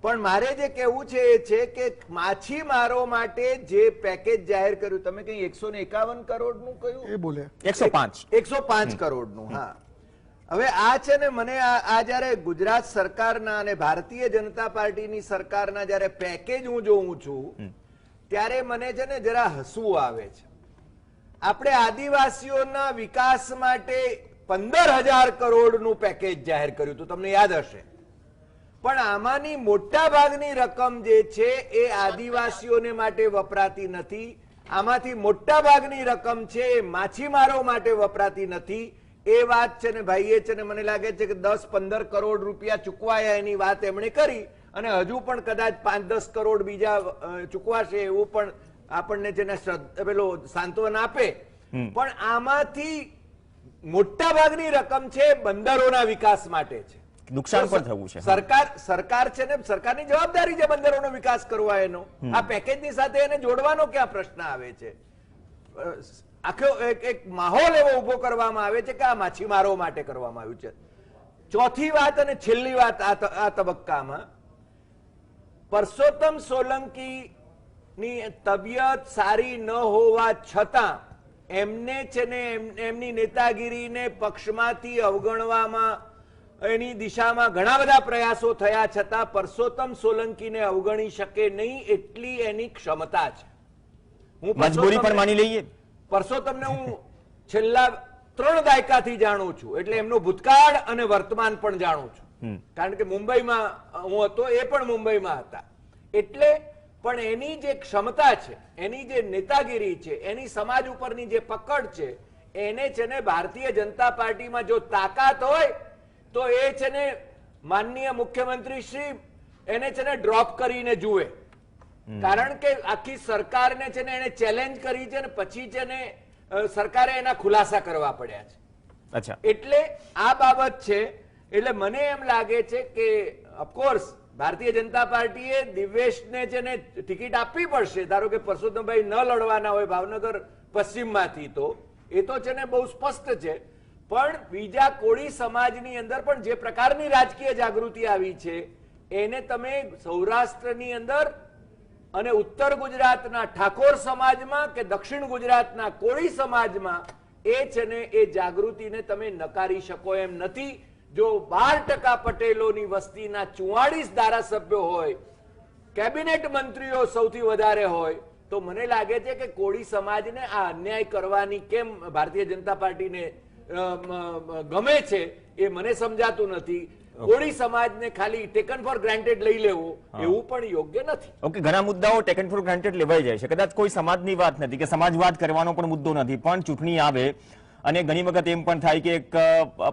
પણ મારે જે કહેવું છે એ છે કે માછીમારો માટે જે પેકેજ જાહેર કર્યું, તમે કઈ 151 કરોડનું કહ્યું, એ બોલે 105 કરોડનું. હા, હવે આ છે ને મને આ જયારે ગુજરાત સરકારના અને ભારતીય જનતા પાર્ટીની સરકારના જયારે પેકેજ હું જોઉં છું, ત્યારે મને છે ને જરા હસવું આવે છે. આપણે આદિવાસીઓના વિકાસ માટે 15,000 કરોડનું પેકેજ જાહેર કર્યું હતું, તમને યાદ હશે. પણ આમાંની મોટા ભાગની રકમ જે છે એ આદિવાસીઓને માટે વપરાતી નથી. આમાંથી મોટા ભાગની રકમ છે એ માછીમારો માટે વપરાતી નથી. એ વાત છે ને ભાઈએ છે ને મને લાગે છે કે 10-15 કરોડ રૂપિયા ચૂકવાયા એની વાત એમણે કરી, અને હજુ પણ કદાચ 5-10 કરોડ બીજા ચૂકવાશે એવું પણ આપણને છે ને પેલો સાંત્વન આપે. પણ આમાંથી મોટા ભાગની રકમ છે બંદરોના વિકાસ માટે છે. નુકસાન પણ થયું છે. સરકાર છે ને, સરકારની જવાબદારી છે બંદરોનો વિકાસ કરવા એનો. આ પેકેજની સાથે એને જોડવાનો ક્યાં પ્રશ્ન આવે છે? આખો એક માહોલ એવો ઉભો કરવામાં આવે છે કે આ માછીમારો માટે કરવામાં આવ્યું છે. ચોથી વાત અને છેલ્લી વાત આ તબક્કામાં, પરસોત્તમ સોલંકી ની તબિયત સારી ન હોવા છતાં એમને છે ને એમની નેતાગીરીને પક્ષમાંથી અવગણવામાં, એની દિશામાં ઘણા બધા પ્રયાસો થયા છતાં પરસોત્તમ સોલંકીને અવગણી શકે નહીં એટલી એની ક્ષમતા છે. હું મજબૂરી પણ માની લઈએ. પરસોત્તમને હું છેલ્લા 3 દાયકાથી જાણું છું, એટલે એમનો ભૂતકાળ અને વર્તમાન પણ જાણું છું, કારણ કે મુંબઈમાં હું હતો, એ પણ મુંબઈમાં હતા. એટલે પણ એની જે ક્ષમતા છે, એની જે નેતાગીરી છે, એની સમાજ ઉપરની જે પકડ છે, એને છે ને ભારતીય જનતા પાર્ટીમાં જો તાકાત હોય તો એ છે ને માનનીય મુખ્યમંત્રી શ્રી એને છે ને ડ્રોપ કરીને જુએ, કારણ કે આખી સરકારને છે ને એને ચેલેન્જ કરી છે ને પછી છે ને સરકારે એના ખુલાસા કરવા પડ્યા છે. અચ્છા, એટલે આ બાબત છે. એટલે મને એમ લાગે છે કે ઓફકોર્સ ભારતીય જનતા પાર્ટીએ દિવ્યેશને છે ને ટિકિટ આપવી પડશે. ધારો કે પરસોત્તમભાઈ ન લડવાના હોય ભાવનગર પશ્ચિમમાંથી, તો એ તો છે ને બહુ સ્પષ્ટ છે. પણ બીજા કોળી સમાજની અંદર પણ જે પ્રકારની રાજકીય જાગૃતિ આવી છે એને તમે સૌરાષ્ટ્રની અંદર અને ઉત્તર ગુજરાતના ઠાકોર સમાજમાં કે દક્ષિણ ગુજરાતના કોળી સમાજમાં એ છે ને એ જાગૃતિને તમે નકારી શકો એમ નથી. જો 12% પટેલોની વસ્તીના 44 ધારાસભ્યો હોય, કેબિનેટ મંત્રીઓ સૌથી વધારે હોય, તો મને લાગે છે કે કોળી સમાજને આ અન્યાય કરવાની કેમ ભારતીય જનતા પાર્ટીને ગમે છે એ મને સમજાતું નથી. કોળી સમાજને ખાલી ટેકન ફોર ગ્રાન્ટેડ લઈ લેવું એવું પણ યોગ્ય નથી. ઓકે, ઘણા મુદ્દાઓ ટેકન ફોર ગ્રાન્ટેડ લેવાઈ જાય છે. કદાચ કોઈ સમાજની વાત નથી કે સમાજવાદ કરવાનો પણ મુદ્દો નથી, પણ ચૂંટણી આવે અને ઘણી વખત એમ પણ થાય કે એક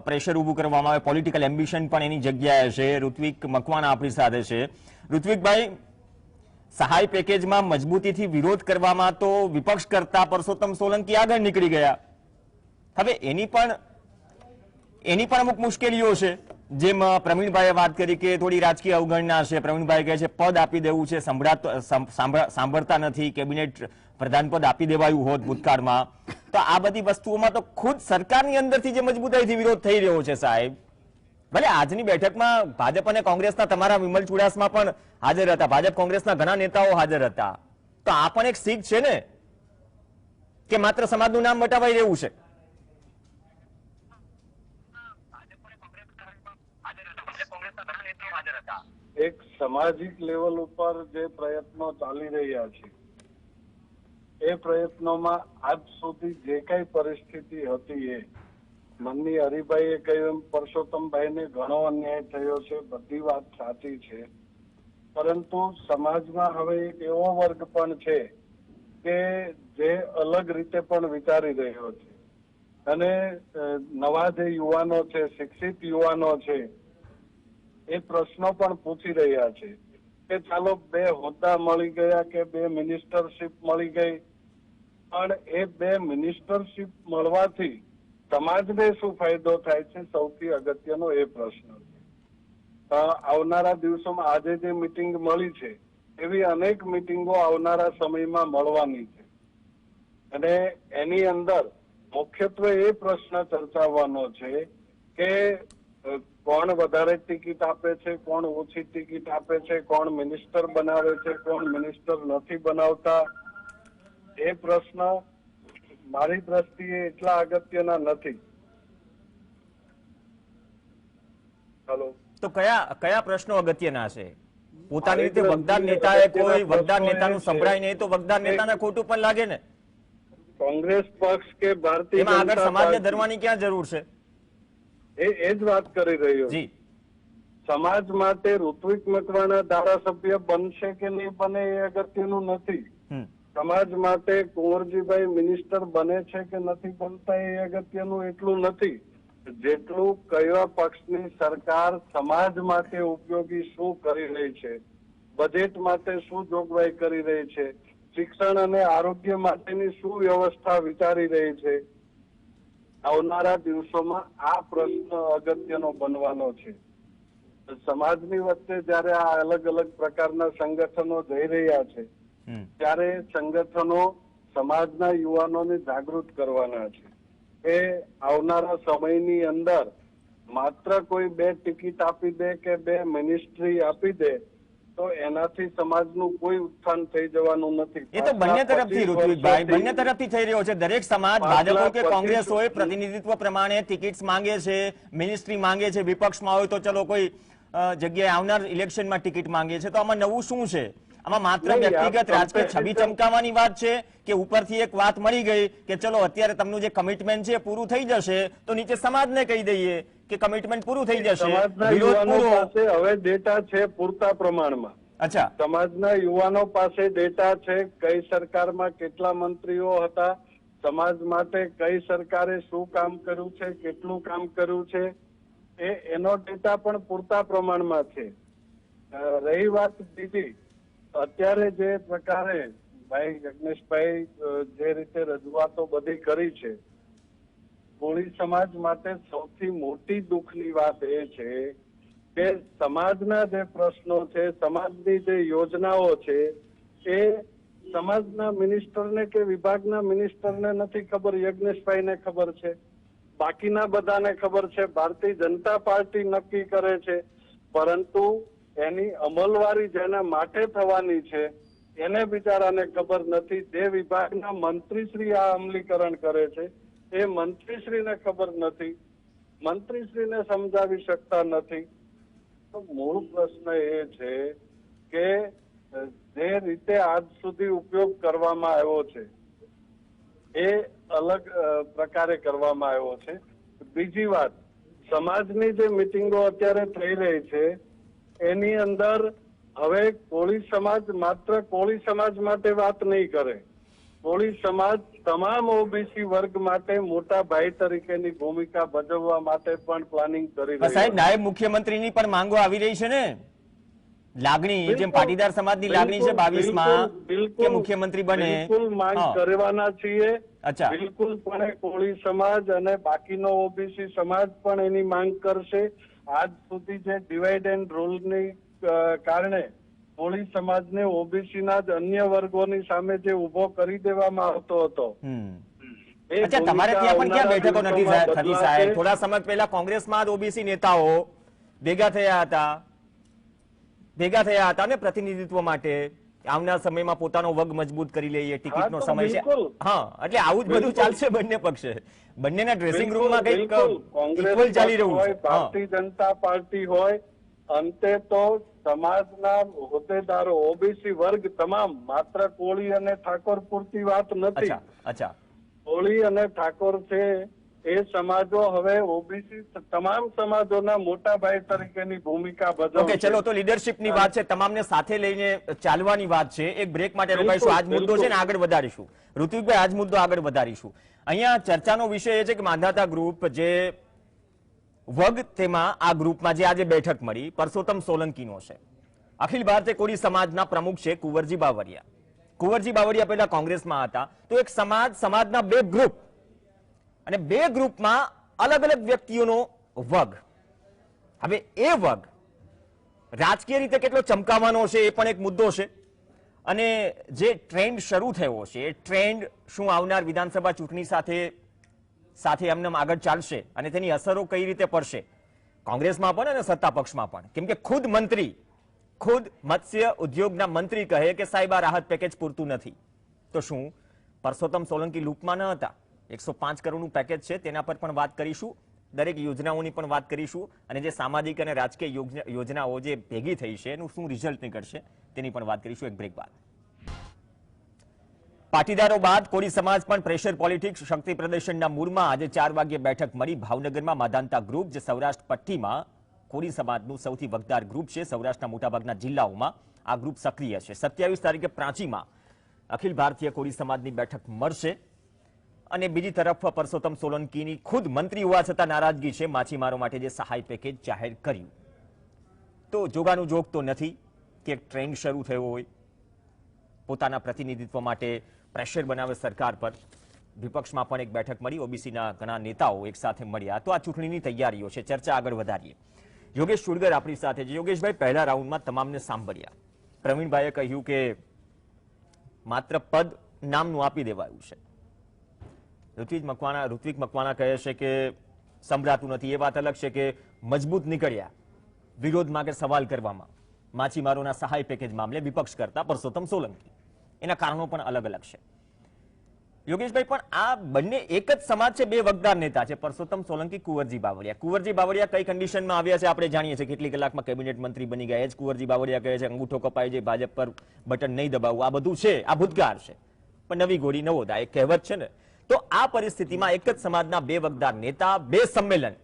પ્રેશર ઊભું કરવામાં આવે, પોલિટિકલ એમ્બિશન પણ એની જગ્યાએ છે. ઋત્વિક મકવાણા આપણી સાથે છે. ઋત્વિકભાઈ, સહાય પેકેજમાં મજબૂતીથી વિરોધ કરવામાં તો વિપક્ષ કરતા પરસોત્તમ સોલંકી આગળ નીકળી ગયા. હવે એની પણ અમુક મુશ્કેલીઓ છે. જેમ પ્રવીણભાઈએ વાત કરી કે થોડી રાજકીય અવગણના છે. પ્રવીણભાઈ કહે છે પદ આપી દેવું છે, સાંભળતા નથી. કેબિનેટ પ્રધાન પદ આપી દેવાયું હોત ભૂતકાળમાં. તો આ બધી વસ્તુઓમાં તો ખુદ સરકારની અંદરથી જે મજબૂતાઈથી વિરોધ થઈ રહ્યો છે સાહેબ. ભલે આજની બેઠકમાં ભાજપ અને કોંગ્રેસના તમારા વિમલ ચુડાસમા પણ હાજર હતા, ભાજપ કોંગ્રેસના ઘણા નેતાઓ હાજર હતા. તો આ પણ એક શીખ છે ને કે માત્ર સમાજનું નામ મટાવાઈ રહ્યું છે. એક સામાજિક લેવલ ઉપર જે પ્રયત્નો ચાલી રહ્યા છે એ પ્રયત્નોમાં આજ સુધી જે કઈ પરિસ્થિતિ હતી એ માનનીય હરિભાઈએ કહ્યું એમ પરસોત્તમભાઈને ઘણો અન્યાય થયો છે, બધી વાત સાચી છે. પરંતુ સમાજમાં હવે એક એવો વર્ગ પણ છે કે જે અલગ રીતે પણ વિચારી રહ્યો છે અને નવા જે યુવાનો છે, શિક્ષિત યુવાનો છે, એ પ્રશ્નો પણ પૂછી રહ્યા છે કે ચાલો 2 હોદ્દા મળી ગયા કે 2 મિનિસ્ટરશીપ મળી ગઈ, પણ એ 2 મિનિસ્ટરશીપ મળવાથી સમાજને શું ફાયદો થાય છે, સૌથી અગત્યનો એ પ્રશ્ન છે. આવનારા દિવસોમાં આજે જે મિટિંગ મળી છે એવી અનેક મિટિંગો આવનારા સમયમાં મળવાની છે અને એની અંદર મુખ્યત્વે એ પ્રશ્ન ચર્ચાવાનો છે કે કોણ વધારે ટિકિટ આપે છે, કોણ ઓછી ટિકિટ આપે છે, કોણ મિનિસ્ટર બનાવે છે, કોણ મિનિસ્ટર નથી બનાવતા. એ પ્રશ્ન મારી દ્રષ્ટિએ એટલા અગત્યના નથી. હેલો, તો કયા પ્રશ્નો અગત્યના છે? પોતાની રીતે વગદાર નેતાએ કોઈ વગદાર નેતાનું સંભળાય નહીં તો વગદાર નેતાને ખોટું પણ લાગે ને. કોંગ્રેસ પક્ષ કે ભારતીય એમાં આગળ જનતા સમાજને પાર્ટી ધરવાની ક્યાં જરૂર છે? એ જ વાત કરી રહ્યો જી, સમાજ માટે ઋત્વિક મકવાણા ધારાસભ્ય બનશે કે નહીં બને એ અગત્યનું નથી. સમાજ માટે કુંવરજીભાઈ મિનિસ્ટર બને છે કે નથી બનતા એ અગત્યનું એટલું નથી જેટલું કયા પક્ષની સરકાર સમાજ માટે ઉપયોગી શું કરી રહી છે, બજેટ માટે શું જોગવાઈ કરી રહી છે, શિક્ષણ અને આરોગ્ય માટેની શું વ્યવસ્થા વિચારી રહી છે. આવનારા દિવસોમાં આ પ્રશ્ન અગત્યનો બનવાનો છે. સમાજની વચ્ચે જયારે આ અલગ અલગ પ્રકારના સંગઠનો જઈ રહ્યા છે ત્યારે સંગઠનો સમાજના યુવાનોને જાગૃત કરવાના છે. એ આવનારા સમયની અંદર માત્ર કોઈ 2 ટિકિટ આપી દે કે 2 મિનિસ્ટ્રી આપી દે તો એનાથી સમાજનું કોઈ ઉત્થાન થઈ જવાનું નથી. એ તો બંને તરફથી ઋત્વિકભાઈ બંને તરફથી થઈ રહ્યો છે. દરેક સમાજ ભાજપ હોય કે કોંગ્રેસ હોય પ્રતિનિધિત્વ પ્રમાણે ટિકિટ્સ માંગે છે, મિનિસ્ટ્રી માંગે છે. વિપક્ષમાં હોય તો ચલો કોઈ જગ્યાએ આવનાર ઇલેક્શનમાં ટિકિટ માંગે છે. તો આમાં નવું શું છે? આમાં માત્ર વ્યક્તિગત રાજકીય છબી ચમકાવવાની વાત છે કે ઉપરથી એક વાત મળી ગઈ કે ચલો અત્યારે તમનું જે કમિટમેન્ટ છે પૂરું થઈ જશે તો નીચે સમાજને કહી દઈએ કે કમિટમેન્ટ પૂરું થઈ જશે, સમાજના વિરોધ યુવાનો પૂરો. પાસે હવે ડેટા છે પૂરતા પ્રમાણમાં. અચ્છા, સમાજના યુવાનો પાસે ડેટા છે કઈ સરકારમાં કેટલા મંત્રીઓ હતા, સમાજ માટે કઈ સરકારે શું કામ કર્યું છે, કેટલું કામ કર્યું છે, એનો ડેટા પણ પૂરતા પ્રમાણમાં છે. રહી વાત બીજી, અત્યારે જે પ્રકારે ભાઈ યજ્ઞેશભાઈ જે રીતે રજૂઆતો બધી કરી છે, કોળી સમાજ માટે સૌથી મોટી દુઃખની વાત એ છે કે સમાજના જે પ્રશ્નો છે, સમાજની જે યોજનાઓ છે, એ સમાજના મિનિસ્ટરને કે વિભાગના મિનિસ્ટરને નથી ખબર, યજ્ઞેશભાઈને ખબર છે, બાકીના બધાને ખબર છે, ભારતીય જનતા પાર્ટી નક્કી કરે છે, પરંતુ એની અમલવારી જેના માટે થવાની છે એને બિચારાને ખબર નથી. જે વિભાગના મંત્રીશ્રી આ અમલીકરણ કરે છે એ મંત્રીશ્રીને ખબર નથી, મંત્રીશ્રીને સમજાવી શકતા નથી. તો મૂળ પ્રશ્ન એ છે કે જે રીતે આજ સુધી ઉપયોગ કરવામાં આવ્યો છે એ અલગ પ્રકારે કરવામાં આવ્યો છે. બીજી વાત, સમાજની જે મિટિંગો અત્યારે થઈ રહી છે એની અંદર હવે કોળી સમાજ માત્ર કોળી સમાજ માટે વાત નહીં કરે, કોળી સમાજ તમામ ઓબીસી વર્ગ માટે મોટા ભાઈ તરીકેની ભૂમિકા ભજવવા માટે પણ પ્લાનિંગ કરી રહી છે. સાહેબ, નાયબ મુખ્યમંત્રીની પણ માંગો આવી રહી છે ને, લાગણી જેમ પાટીદાર સમાજની લાગણી છે 22માં કે મુખ્યમંત્રી બને, બિલકુલ માંગ કરવાના છીએ. અચ્છા, બિલકુલ પણ કોળી સમાજ અને બાકીનો ઓબીસી સમાજ પણ એની માંગ કરશે. આજ સુધી જે ડિવાઈડ એન્ડ રૂલની કારણે કોળી સમાજને ઓબીસીના જ અન્ય વર્ગોની સામે જે ઉભો કરી દેવામાં આવતો હતો. અચ્છા, તમારે ત્યાં પણ ક્યાં બેઠકો નથી થતી સાહેબ? થોડા સમય પહેલા કોંગ્રેસમાં જ ઓબીસી નેતાઓ ભેગા થયા હતા ને પ્રતિનિધિત્વ માટે આવનાર સમયમાં પોતાનો વગ મજબૂત કરી લઈએ, ટિકિટનો સમય છે. હા, એટલે આવું જ બધું ચાલશે બંને પક્ષે, બંનેના ડ્રેસિંગ રૂમમાં કંઈક ઇક્વલ ચાલી રહ્યું છે. ભારતીય જનતા પાર્ટી હોય, અંતે તો સમાજના હોદ્દેદારો ઓબીસી વર્ગ તમામ, માત્ર કોળી અને ઠાકોર પૂરતી વાત નથી. અચ્છા, કોળી અને ઠાકોર છે એ સમાજો હવે ઓબીસી તમામ સમાજોના મોટા ભાઈ તરીકેની ભૂમિકા ભજવશે. ઓકે, ચલો, તો લીડરશિપની વાત છે, તમામને સાથે લઈને ચાલવાની વાત છે. એક બ્રેક માટે રોકાઈશું. આજ મુદ્દો છે ને આગળ વધારીશું. ઋત્વિકભાઈ, આજ મુદ્દો આગળ વધારીશું. અહીંયા ચર્ચાનો વિષય એ છે કે માંધાતા ગ્રુપ જે વગ, તેમાં આ ગ્રુપમાં જે આજે બેઠક મળી પરસોત્તમ સોલંકીનો છે. અખિલ ભારતીય કોળી સમાજના પ્રમુખ છે કુંવરજી બાવળિયા. કુંવરજી બાવળિયા પહેલા કોંગ્રેસમાં હતા. તો એક સમાજના બે ગ્રુપ, અને બે ગ્રુપમાં અલગ અલગ વ્યક્તિઓનો વગ. હવે એ વગ રાજકીય રીતે કેટલો ચમકાવવાનો છે એ પણ એક મુદ્દો છે. અને જે ટ્રેન્ડ શરૂ થયો છે એ ટ્રેન્ડ શું આવનાર વિધાનસભા ચૂંટણી સાથે એમને આગળ ચાલશે અને તેની અસરો કઈ રીતે પડશે કોંગ્રેસમાં પણ અને સત્તા પક્ષમાં પણ? કેમ કે ખુદ મત્સ્ય ઉદ્યોગના મંત્રી કહે કે સાહેબ આ રાહત પેકેજ પૂરતું નથી. તો શું પરસોત્તમ સોલંકી લૂપમાં ન હતા? 105 કરોડનું પેકેજ છે, તેના પર પણ વાત કરીશું. દરેક યોજનાઓની પણ વાત કરીશું અને જે સામાજિક અને રાજકીય યોજનાઓ જે ભેગી થઈ છે એનું શું રિઝલ્ટ નીકળશે તેની પણ વાત કરીશું એક બ્રેક બાદ. પાટીદારો બાદ કોળી સમાજ પણ પ્રેશર પોલિટિક્સ શક્તિ પ્રદર્શનના મૂળમાં આજે 4 વાગ્યે બેઠક મળી ભાવનગરમાં. માધાંતા ગ્રુપ જે સૌરાષ્ટ્ર પટ્ટીમાં કોળી સમાજનું સૌથી વગદાર ગ્રુપ છે, સૌરાષ્ટ્રના મોટાભાગના જિલ્લાઓમાં આ ગ્રુપ સક્રિય છે. 27 તારીખે પ્રાંચીમાં અખિલ ભારતીય કોળી સમાજની બેઠક મળશે. અને બીજી તરફ પરસોત્તમ સોલંકીની ખુદ મંત્રી હોવા છતાં નારાજગી છે માછીમારો માટે જે સહાય પેકેજ જાહેર કર્યું. તો જોગાનું જોગ તો નથી કે એક ટ્રેન્ડ શરૂ થયો હોય, પોતાના પ્રતિનિધિત્વ માટે પ્રેશર બનાવે સરકાર પર. વિપક્ષમાં પણ એક બેઠક મળી, ઓબીસીના ઘણા નેતાઓ એક સાથે મળ્યા. તો આ ચૂંટણીની તૈયારીઓ છે, ચર્ચા આગળ વધારીએ. યોગેશ ચુડગર આપણી સાથે છે. યોગેશભાઈ, પહેલા રાઉન્ડમાં તમામને સાંભળ્યા. પ્રવીણભાઈએ કહ્યું કે માત્ર પદ નામનું આપી દેવાયું છે. ઋત્વિક મકવાણા કહે છે કે સંભળાતું નથી. એ વાત અલગ છે કે મજબૂત નીકળ્યા વિરોધમાં કે સવાલ કરવામાં માછીમારોના સહાય પેકેજ મામલે વિપક્ષ કરતા પરસોત્તમ સોલંકી. એના કારણો પણ અલગ અલગ છે. યોગેશભાઈ, પણ આ બંને એક જ સમાજ છે, બે વગદાર નેતા છે, પરસોત્તમ સોલંકી, કુંવરજી બાવળિયા. કુંવરજી બાવળિયા કઈ કન્ડિશનમાં આવ્યા છે આપણે જાણીએ છીએ. કેટલી કલાકમાં કેબિનેટ મંત્રી બની ગયા. એ જ કુંવરજી બાવળિયા કહે છે અંગૂઠો કપાય છે, ભાજપ પર બટન નહીં દબાવવું. આ બધું છે, આ ભૂતકાળ છે, પણ નવી ગોળી નવો દા, એક કહેવત છે ને. તો આ પરિસ્થિતિમાં એક જ સમાજના બે વગદાર નેતા, બે સંમેલન,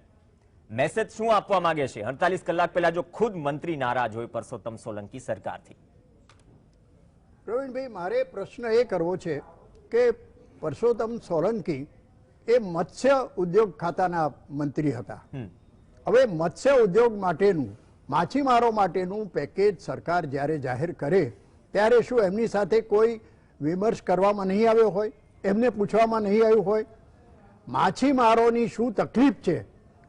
મેસેજ શું આપવા માંગે છે? 48 કલાક પહેલા જો ખુદ મંત્રી નારાજ હોય પરસોત્તમ સોલંકી સરકારથી. પ્રવીણભાઈ, મારે પ્રશ્ન એ કરવો છે કે પરસોત્તમ સોલંકી એ મત્સ્ય ઉદ્યોગ ખાતાના મંત્રી હતા. હવે મત્સ્ય ઉદ્યોગ માટેનું, માછીમારો માટેનું પેકેજ સરકાર જ્યારે જાહેર કરે ત્યારે શું એમની સાથે કોઈ વિમર્શ કરવામાં નહીં આવ્યો હોય, એમને પૂછવામાં નહીં આવ્યું હોય માછીમારોની શું તકલીફ છે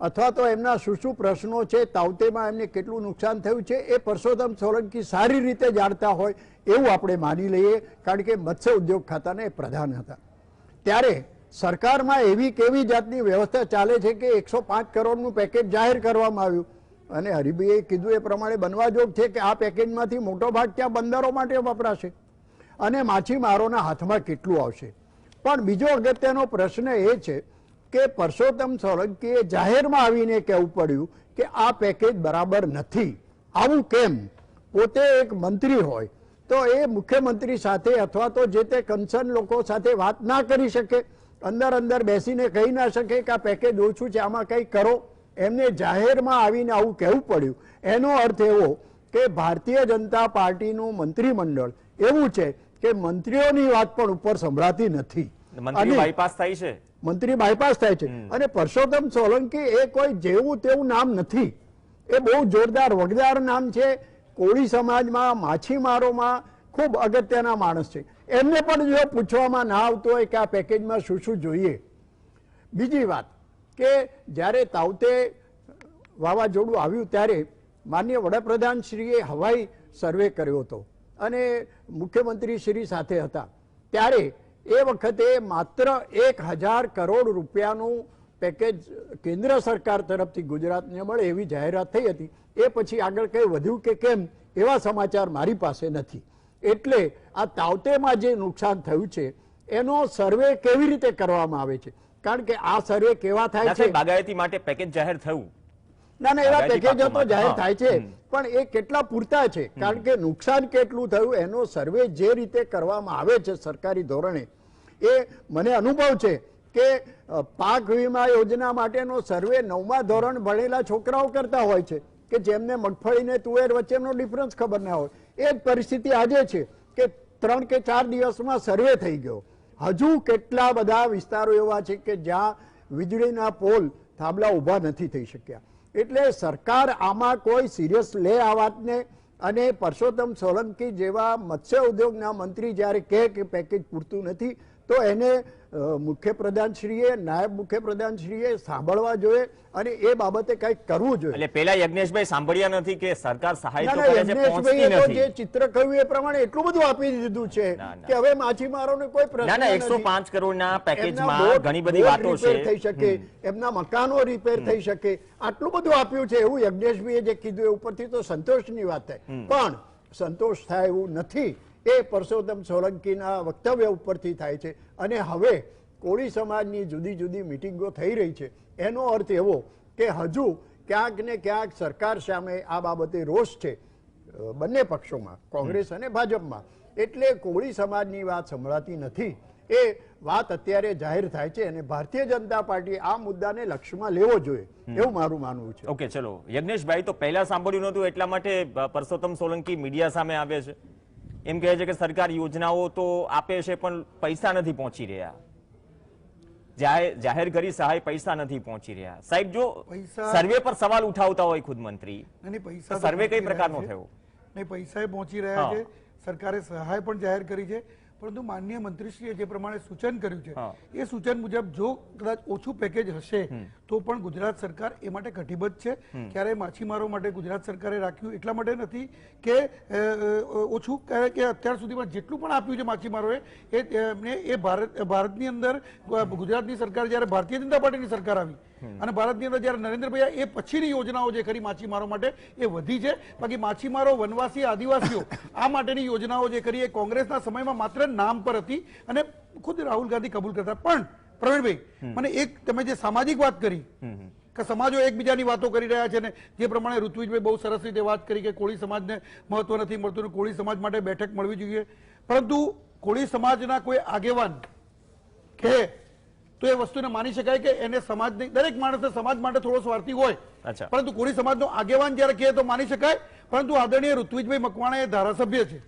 અથવા તો એમના શું શું પ્રશ્નો છે, તાવતેમાં એમને કેટલું નુકસાન થયું છે, એ પરસોત્તમ સોલંકી સારી રીતે જાણતા હોય એવું આપણે માની લઈએ, કારણ કે મત્સ્ય ઉદ્યોગ ખાતાના એ પ્રધાન હતા. ત્યારે સરકારમાં એવી કેવી જાતની વ્યવસ્થા ચાલે છે કે 105 કરોડનું પેકેજ જાહેર કરવામાં આવ્યું અને હરિભાઈએ કીધું એ પ્રમાણે બનવા જોગ છે કે આ પેકેજમાંથી મોટો ભાગ ત્યાં બંદરો માટે વપરાશે અને માછીમારોના હાથમાં કેટલું આવશે. પણ બીજો અગત્યનો પ્રશ્ન એ છે કે પરસોત્તમ સોલંકીએ જાહેરમાં આવીને કહેવું પડ્યું કે આ પેકેજ બરાબર નથી. આવું કેમ? પોતે એક મંત્રી હોય તો એ મુખ્યમંત્રી સાથે અથવા તો જે તે કન્સર્ન લોકો સાથે વાત ના કરી શકે, અંદર બેસીને કહી ના શકે કે આ પેકેજ ઓછું છે, આમાં કંઈ કરો? એમને જાહેરમાં આવીને આવું કહેવું પડ્યું. એનો અર્થ એવો કે ભારતીય જનતા પાર્ટીનું મંત્રીમંડળ એવું છે કે મંત્રીઓની વાત પણ ઉપર સંભળાતી નથી. મંત્રી બાયપાસ થાય છે, મંત્રી બાયપાસ થાય છે. અને પરસોત્તમ સોલંકી એ કોઈ જેવું તેવું નામ નથી, એ બહુ જોરદાર વગદાર નામ છે. કોળી સમાજમાં, માછીમારોમાં ખૂબ અગત્યના માણસ છે. એમને પણ જો પૂછવામાં ના આવતું હોય કે આ પેકેજમાં શું શું જોઈએ. બીજી વાત કે જ્યારે તાવતે વાવાઝોડું આવ્યું ત્યારે માનનીય વડાપ્રધાનશ્રીએ હવાઈ સર્વે કર્યો હતો અને મુખ્યમંત્રી શ્રી સાથે હતા. ત્યારે એ વખતે માત્ર 1000 કરોડ રૂપિયાનું પેકેજ કેન્દ્ર સરકાર તરફથી ગુજરાતને મળે એવી જાહેરાત થઈ હતી. એ પછી આગળ કંઈ વધ્યું કે કેમ એવા સમાચાર મારી પાસે નથી. એટલે આ તાવતેમાં જે નુકસાન થયું છે એનો સર્વે કેવી રીતે કરવામાં આવે છે? કારણ કે આ સર્વે કેવા થાય છે? બાગાયતી માટે પેકેજ જાહેર થયું, ના એવા પેકેજો તો જાહેર થાય છે, પણ એ કેટલા પૂરતા છે? કારણ કે નુકસાન કેટલું થયું એનો સર્વે જે રીતે કરવામાં આવે છે સરકારી ધોરણે, એ મને અનુભવ છે કે પાક વીમા યોજના માટેનો સર્વે 9મા ધોરણ ભણેલા છોકરાઓ કરતા હોય છે કે જેમને મગફળી ને તુવેર વચ્ચેનો ડિફરન્સ ખબર ના હોય. એ જ પરિસ્થિતિ આજે છે કે 3 કે 4 દિવસમાં સર્વે થઈ ગયો. હજુ કેટલા બધા વિસ્તારો એવા છે કે જ્યાં વીજળીના પોલ થાંભલા ઊભા નથી થઈ શક્યા. એટલે સરકાર આમાં કોઈ સિરિયસ લે આ વાતને, અને પરસોત્તમ સોલંકી જેવા મત્સ્ય ઉદ્યોગના મંત્રી જ્યારે કહે કે પેકેજ પૂરતું નથી તો એને મુખ્યપ્રધાનશ્રીએ, નાયબ મુખ્યપ્રધાનશ્રીએ સાંભળવા જોઈએ અને એ બાબતે કંઈક કરવું જોઈએ. એટલે પેલા યજ્ઞેશભાઈ સાંભળ્યા નથી કે સરકાર સહાય તો કરે છે, પહોંચતી યજ્ઞેશભાઈએ તો નથી. જે ચિત્ર કહ્યું એ પ્રમાણે એટલું બધું આપી દીધું છે કે હવે માછીમારોને કોઈ પ્રશ્ન ના, નથી. 105 કરોડના પેકેજમાં એમના ઘણી બધી બોટ વાતો રિપેર છે. થઈ શકે, એમના મકાનો રિપેર થઈ શકે, આટલું બધું આપ્યું છે એવું યજ્ઞેશભાઈએ જે કીધું એ ઉપરથી તો સંતોષની વાત થાય, પણ સંતોષ થાય એવું નથી. એ પરસોત્તમ સોલંકીના વક્તવ્ય ઉપરથી થાય છે. અને હવે કોળી સમાજની જુદી જુદી મિટિંગો થઈ રહી છે. એનો અર્થ એવો કે હજુ ક્યાંક ને ક્યાંક સરકાર સામે આ બાબતે રોષ છે બંને પક્ષોમાં, કોંગ્રેસ અને ભાજપમાં. એટલે કોળી સમાજની વાત સંભળાતી નથી. એ વાત અત્યારે જાહેર થાય છે અને ભારતીય જનતા પાર્ટી આ મુદ્દાને લક્ષ્યમાં લેવો જોઈએ એવું મારું માનવું છે. ઓકે, ચલો યજ્ઞેશભાઈ, તો પહેલા સાંભળ્યું નહોતું એટલા માટે પરસોત્તમ સોલંકી મીડિયા સામે આવે છે, એમ કહે છે કે સરકાર યોજનાઓ તો આપે છે પણ પૈસા નથી પહોંચી રહ્યા, જાહેર કરી સહાય પૈસા નથી પહોંચી રહ્યા. સાહેબ, જો સર્વે પર સવાલ ઉઠાવતા હોય ખુદ મંત્રી, પૈસા સર્વે કઈ પ્રકારનો થયો? નહીં, પૈસા પહોંચી રહ્યા છે, સરકારે સહાય પણ જાહેર કરી છે, પરંતુ માનનીય મંત્રીશ્રીએ જે પ્રમાણે સૂચન કર્યું છે એ સૂચન મુજબ જો કદાચ ઓછું પેકેજ હશે તો પણ ગુજરાત સરકાર એ માટે કટિબદ્ધ છે. ક્યારે માછીમારો માટે ગુજરાત સરકારે રાખ્યું એટલા માટે નથી કે ઓછું, કે અત્યાર સુધીમાં જેટલું પણ આપ્યું છે માછીમારોએ એ ભારતની અંદર ગુજરાતની સરકાર જ્યારે ભારતીય જનતા પાર્ટીની સરકાર આવી અને ભારતની અંદર જ્યારે નરેન્દ્રભાઈ એ પછીની યોજનાઓ જે ખરી માછીમારો માટે એ વધી છે. બાકી માછીમારો, વનવાસી, આદિવાસીઓ આ માટેની યોજનાઓ જે ખરી એ કોંગ્રેસના સમયમાં માત્ર નામ પર હતી અને ખુદ રાહુલ ગાંધી કબૂલ કરતા. પણ પ્રવીણભાઈ, મને એક તમે જે સામાજિક વાત કરી કે સમાજો એકબીજાની વાતો કરી રહ્યા છે ને જે પ્રમાણે ઋત્વિજભાઈ બહુ સરસ રીતે વાત કરી કે કોળી સમાજને મહત્વ નથી મળતું, કોળી સમાજ માટે બેઠક મળવી જોઈએ, પરંતુ કોળી સમાજના કોઈ આગેવાન કહે તો એ વસ્તુને માની શકાય કે એને સમાજની, દરેક માણસને સમાજ માટે થોડો સ્વાર્થી હોય, પરંતુ કોળી સમાજનો આગેવાન જયારે કહે તો માની શકાય. પરંતુ આદરણીય ઋત્વિજભાઈ મકવાણા એ ધારાસભ્ય છે,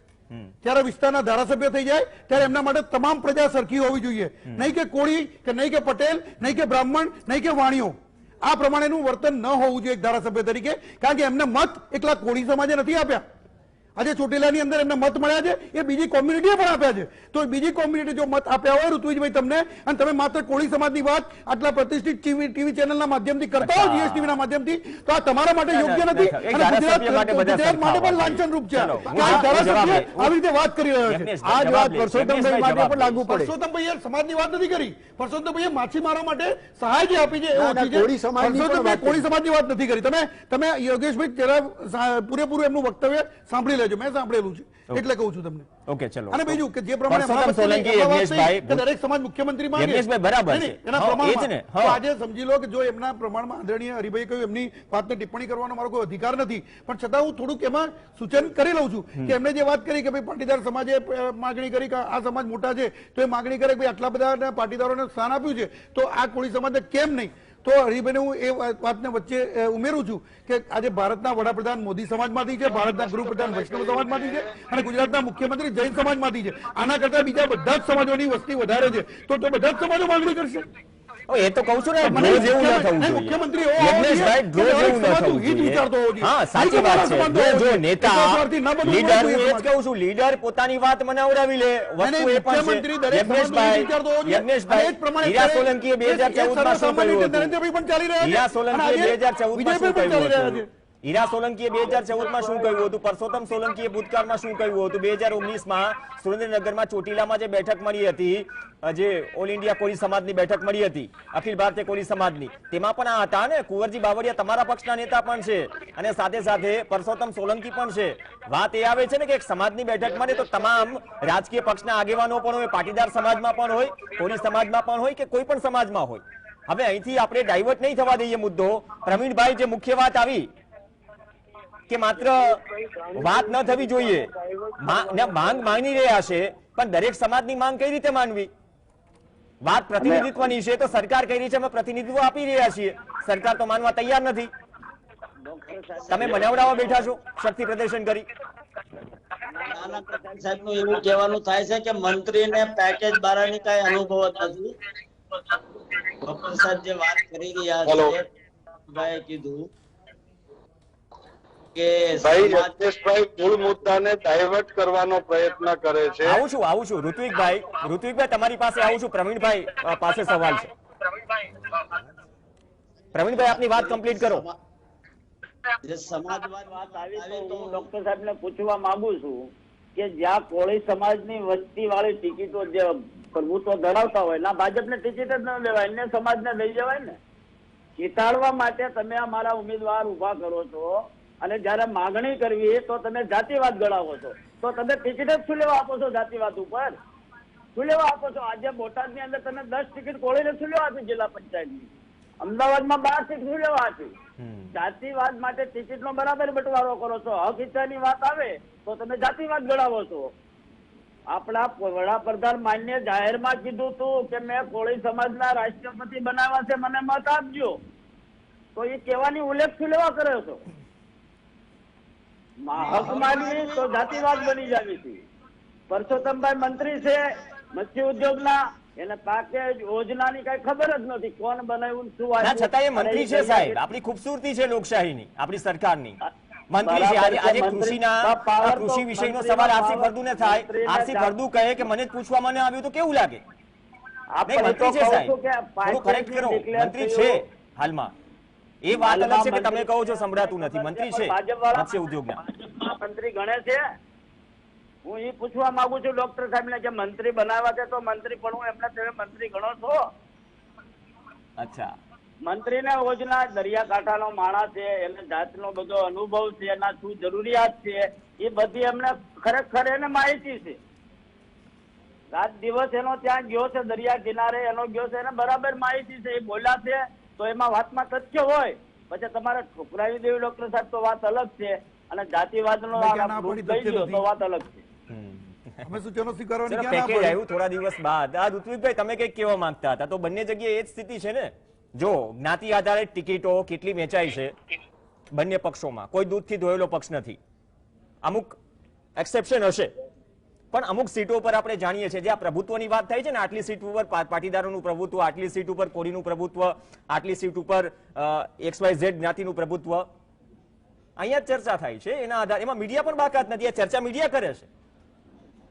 ત્યારે વિસ્તારના ધારાસભ્ય થઈ જાય ત્યારે એમના માટે તમામ પ્રજા સરખી હોવી જોઈએ, નહીં કે કોળી કે નહીં કે પટેલ, નહીં કે બ્રાહ્મણ, નહીં કે વાણિયો. આ પ્રમાણેનું વર્તન ન હોવું જોઈએ એક ધારાસભ્ય તરીકે, કારણ કે એમને મત એકલા કોળી સમાજે નથી આપ્યા. આજે ચોટીલાની અંદર એમને મત મળ્યા છે એ બીજી કોમ્યુનિટીએ પણ આપ્યા છે. તો બીજી કોમ્યુનિટી જો મત આપ્યા હોય ઋત્વિજભાઈ તમને, અને તમે માત્ર કોળી સમાજની વાત આટલા પ્રતિષ્ઠિત ટીવી ચેનલના માધ્યમથી કરતા હો, જીએસટીવી ના માધ્યમથી, તો આ તમારા માટે યોગ્ય નથી અને ગુજરાત માટે પણ લાંછન રૂપ છે કે આ ધારાસભ્ય આવી રીતે વાત કરી રહ્યો છે. આ જ વાત પરસોત્તમભાઈ માટે પણ લાગુ પડે. પરસોત્તમભાઈએ સમાજની વાત નથી કરી. પરસોત્તમભાઈએ માછીમારો માટે સહાય જે આપી છે ના, એવું ના, કોળી સમાજની પણ પરસોત્તમભાઈ વાત કોળી સમાજની વાત નથી કરી. તમે યોગેશભાઈ જરા પૂરેપૂરું એમનું વક્તવ્ય સાંભળી લેજો. મેં સાંભળેલું છે એટલે કહું છું તમને. ઓકે, ચલો. અને બીજું કે જે પ્રમાણે પરસોત્તમ સોલંકી, યજ્ઞેશભાઈ, કે દરેક સમાજ મુખ્યમંત્રી માંગે યજ્ઞેશભાઈ બરાબર છે. એના હા, પ્રમાણમાં. એ જ ને. તો હા. આજે સમજી લો કે જો એમના પ્રમાણમાં આદરણીય હરિભાઈ કહ્યું એમની વાતને ટિપ્પણી કરવાનો મારો કોઈ અધિકાર નથી, પણ છતાં હું થોડુંક એમાં સૂચન કરી લઉં છું કે એમને જે વાત કરી કે ભાઈ પાટીદાર સમાજે માગણી કરી કે આ સમાજ મોટા છે તો એ માગણી કરે કે ભાઈ આટલા બધા પાટીદારોને સ્થાન આપ્યું છે તો આ કોળી સમાજને કેમ નહીં. તો હરિભાઈને હું એ વાતને વચ્ચે ઉમેરું છું કે આજે ભારતના વડાપ્રધાન મોદી સમાજમાંથી છે, ભારતના ગૃહપ્રધાન વૈષ્ણવ સમાજમાંથી છે અને ગુજરાતના મુખ્યમંત્રી જૈન સમાજમાંથી છે. આના કરતા બીજા બધા જ સમાજોની વસ્તી વધારે છે, તો બધા જ સમાજો માંગણી કરશે. એ તો કહું છું ને, ડ્રો જેવું ન થવું જોઈએ. મુખ્યમંત્રી યજ્ઞેશભાઈ, ડ્રો જેવું ન થવું જોઈએ. હા, સાચી વાત છે. જો નેતા લીડર, હું એ જ કહું છું, લીડર પોતાની વાત મનાવડાવી લે, વસ્તુ એ પણ છે. યજ્ઞેશભાઈ, હીરા સોલંકીએ 2014માં શું કહ્યું હતું? હીરા સોલંકીએ 2014માં શું કહ્યું હતું? હીરા સોલંકીએ 2014માં શું કહ્યું હતું? પરસોત્તમ સોલંકીએ ભૂતકાળમાં શું કહ્યું હતું? 2019માં સુરેન્દ્રનગરમાં ચોટીલામાં જે બેઠક મળી હતી, જે ઓલ ઇન્ડિયા કોળી સમાજની બેઠક મળી હતી, અખિલ ભારતીય કોળી સમાજની, તેમાં પણ આ હતા ને. કુંવરજી બાવળિયા તમારા પક્ષના નેતા પણ છે અને સાથે સાથે પરસોત્તમ સોલંકી પણ છે. વાત એ આવે છે ને કે એક સમાજની બેઠકમાં તો તમામ રાજકીય પક્ષના આગેવાનો પણ હોય, પાટીદાર સમાજમાં પણ હોય, કોળી સમાજમાં પણ હોય કે કોઈ પણ સમાજમાં હોય. હવે અહીંથી આપણે ડાયવર્ટ નહીં થવા દઈએ મુદ્દો. પ્રવીણભાઈ, જે મુખ્ય વાત આવી કે માત્ર વાત ન થવી જોઈએ, માંગ માની રહ્યા છે, પણ દરેક સમાજની માંગ કઈ રીતે માનવી? વાત પ્રતિનિધિત્વની છે તો સરકાર કહી રહી છે અમે પ્રતિનિધિત્વ આપી રહ્યા છીએ, સરકાર તો માનવા તૈયાર નથી. તમે બનાવડાવવા બેઠા છો શક્તિ પ્રદર્શન કરી. સાહેબ નું એવું કહેવાનું થાય છે કે મંત્રીને પેકેજ બારાની કઈ અનુભવ જ નથી. ગોપાલ સાહેબ જે વાત કરી રહ્યા છે, ભાઈ કીધું કે ભાઈ યજ્ઞેશભાઈ મૂળ મુદ્દાને ડાયવર્ટ કરવાનો પ્રયત્ન કરે છે. આવું છું ઋત્વિકભાઈ તમારી પાસે આવું છું. પ્રવીણભાઈ પાસે સવાલ છે. પ્રવીણભાઈ, આપની વાત કમ્પ્લીટ કરો. જે સમાજવાદ વાત આવી તો હું ડોક્ટર સાહેબને પૂછવા માંગુ છું કે જ્યાં કોળી સમાજની વસ્તી વાળી ટિકિટો જે પ્રભુત્વ ધરાવતા હોય ના ભાજપને ટિકિટ જ ન લેવાય, અન્ય સમાજને લઈ જવાય ને. ચીતાડવા માટે તમે અમારા ઉમેદવાર ઉભા કરો છો અને જયારે માગણી કરવી તો તમે જાતિવાદ ગણાવો છો, તો તમે ટિકિટ જ શું લેવા આપો છો? જાતિવાદ ઉપર શું લેવા આપો છો? આજે બોટાદની અંદર તમે 10 ટિકિટ કોળીને શું લેવા આપી? જિલ્લા પંચાયતની અમદાવાદમાં 12 ટિકિટ શું લેવા આપી? જાતિવાદ માટે ટિકિટનો બરાબર બટવારો કરો છો. હક હિસ્સાની વાત આવે તો તમે જાતિવાદ ગણાવો છો. આપણા વડાપ્રધાન માન્ય જાહેરમાં કીધું હતું કે મેં કોળી સમાજના રાષ્ટ્રપતિ બનાવ્યા છે, મને મત આપજો. તો એ કહેવાની ઉલ્લેખ શું લેવા કર્યો છો? હક માનવી તો જાતિવાદ બની જાવી છે. પરસોત્તમભાઈ મંત્રી છે મત્સ્ય ઉદ્યોગના, એને પેકેજ યોજનાની કઈ ખબર જ નથી, કોણ બનાવ્યું શું આવ્યું. છતાં એ મંત્રી છે સાહેબ. આપણી ખૂબસૂરતી છે લોકશાહીની, આપણી સરકારની. મંત્રી છે. આજે કૃષિ વિષયનો સવાલ આરસી ફળદુને થાય, આરસી ફળદુ કહે કે મને જ પૂછવા મને આવ્યું તો કેવું લાગે? મંત્રી છે સાહેબ, થોડું કરેક્ટ કરો. મંત્રી છે હાલમાં. એ વાત અલગ છે કે તમે કહો છો સંભળાતું નથી. મંત્રી છે મત્સ્ય ઉદ્યોગના. મંત્રી ગણે છે. હું એ પૂછવા માંગુ છું ડોક્ટર સાહેબ ને કે મંત્રી બનાવ્યા છે તો મંત્રી પણ હું એમને તમે મંત્રી ગણો છો? અચ્છા, મંત્રીને યોજના દરિયાકાંઠાનો માણસ છે, એને જાતનો બધો અનુભવ છે, એના શું જરૂરિયાત છે એ બધી એમને ખરેખર એને માહિતી છે. રાત દિવસ એનો ત્યાં ગયો છે, દરિયા કિનારે એનો ગયો છે, એને બરાબર માહિતી છે. એ બોલ્યા છે તો એમાં વાતમાં તથ્ય હોય. પછી તમારે ઠુકરાવી દેવી ડોક્ટર સાહેબ તો વાત અલગ છે, અને જાતિવાદનો કહી દો તો વાત અલગ છે. અમે સૂચનો સ્વીકારવાની ક્યાં ના પેકેજ પાડી? આવ્યું થોડા દિવસ બાદ. આ ઋત્વિકભાઈ, તમે કઈક કહેવા માંગતા હતા, તો બંને જગ્યાએ એ જ સ્થિતિ છે ને. જો જ્ઞાતિ આધારિત ટિકિટો કેટલી વેચાય છે બંને પક્ષોમાં, કોઈ દૂધથી ધોયેલો પક્ષ નથી. અમુક એક્સેપ્શન હશે, પણ અમુક સીટો પર આપણે જાણીએ છીએ, જે આ પ્રભુત્વની વાત થાય છે ને, આટલી સીટ ઉપર પાટીદારોનું પ્રભુત્વ, આટલી સીટ ઉપર કોળીનું પ્રભુત્વ, આટલી સીટ ઉપર XYZ જ્ઞાતિનું પ્રભુત્વ, અહીંયા ચર્ચા થાય છે. એના આધારે એમાં મીડિયા પણ બાકાત નથી, આ ચર્ચા મીડિયા કરે છે.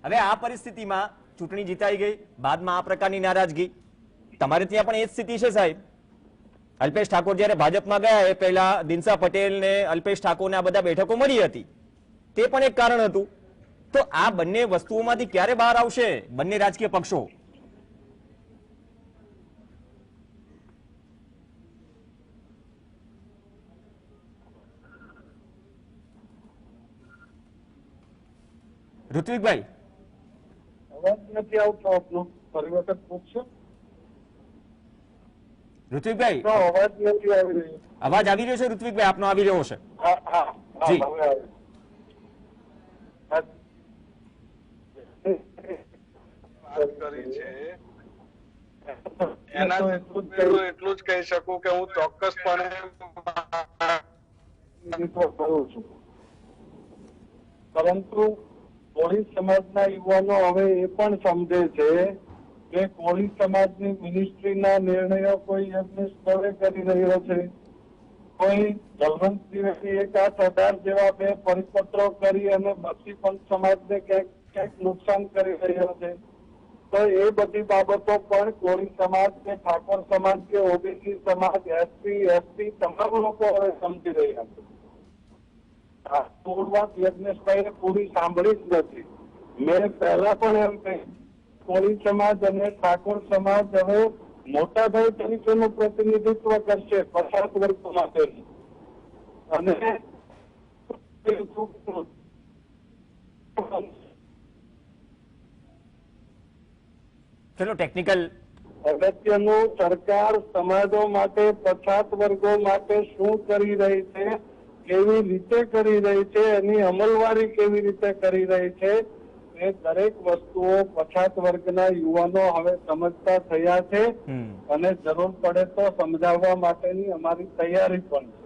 હવે આ પરિસ્થિતિમાં ચૂંટણી જીતાઈ ગઈ, બાદમાં આ પ્રકારની નારાજગી. તમારે ત્યાં પણ એ જ સ્થિતિ છે સાહેબ. અલ્પેશ ઠાકોર જયારે ભાજપમાં ગયા એ પહેલા દિનસા પટેલ ને અલ્પેશ ઠાકોરને આ બધા બેઠકો મળી હતી, તે પણ એક કારણ હતું. તો આ બંને વસ્તુઓમાંથી ક્યારે બહાર આવશે બંને રાજકીય પક્ષો? ઋત્વિકભાઈ, અવાજ નથી આવતો આપનો, ફરી વખત પૂછશો? ઋત્વિકભાઈ અવાજ નથી આવી રહ્યો. અવાજ આવી રહ્યો છે ઋત્વિકભાઈ? આપનો આવી રહ્યો છે. હા હા જી. હવે આવે. વાત કરી છે એના એટલું જ કહી શકું કે હું ચોક્કસપણે કરું છું, પરંતુ કોળી સમાજના યુવાનો હવે એ પણ સમજે છે કે કોળી સમાજની મિનિસ્ટ્રીના નિર્ણયો કોઈ યજ્ઞ સ્તરે કરી રહ્યો છે, કોઈ જલવંત ત્રિવેદી 1000 જેવા બે પરિપત્રો કરી અને બક્ષી પંચ સમાજને ક્યાંક નુકસાન કરી રહ્યો છે. તો એ બધી બાબતો પણ કોળી સમાજ કે ઠાકોર સમાજ કે ઓબીસી સમાજ, એસસી એસટી તમામ લોકો હવે સમજી રહ્યા છે. મૂળ વાત યજ્ઞેશભાઈએ પૂરી સાંભળી જ નથી. મેં પહેલા પણ એમ કહ્યું, કોળી સમાજ અને ઠાકોર સમાજ હવે મોટા ભાઈ તરીકેનું પ્રતિનિધિત્વ કરશે પછાત વર્ગો માટેનું. અને ચલો ટેકનિકલ અગત્યનું સરકાર સમાજો માટે, પછાત વર્ગો માટે શું કરી રહી છે, કેવી રીતે કરી રહી છે, એની અમલવારી કેવી રીતે કરી રહી છે, એ દરેક વસ્તુઓ પછાત વર્ગના યુવાનો હવે સમજતા થયા છે અને જરૂર પડે તો સમજાવવા માટેની અમારી તૈયારી પણ છે.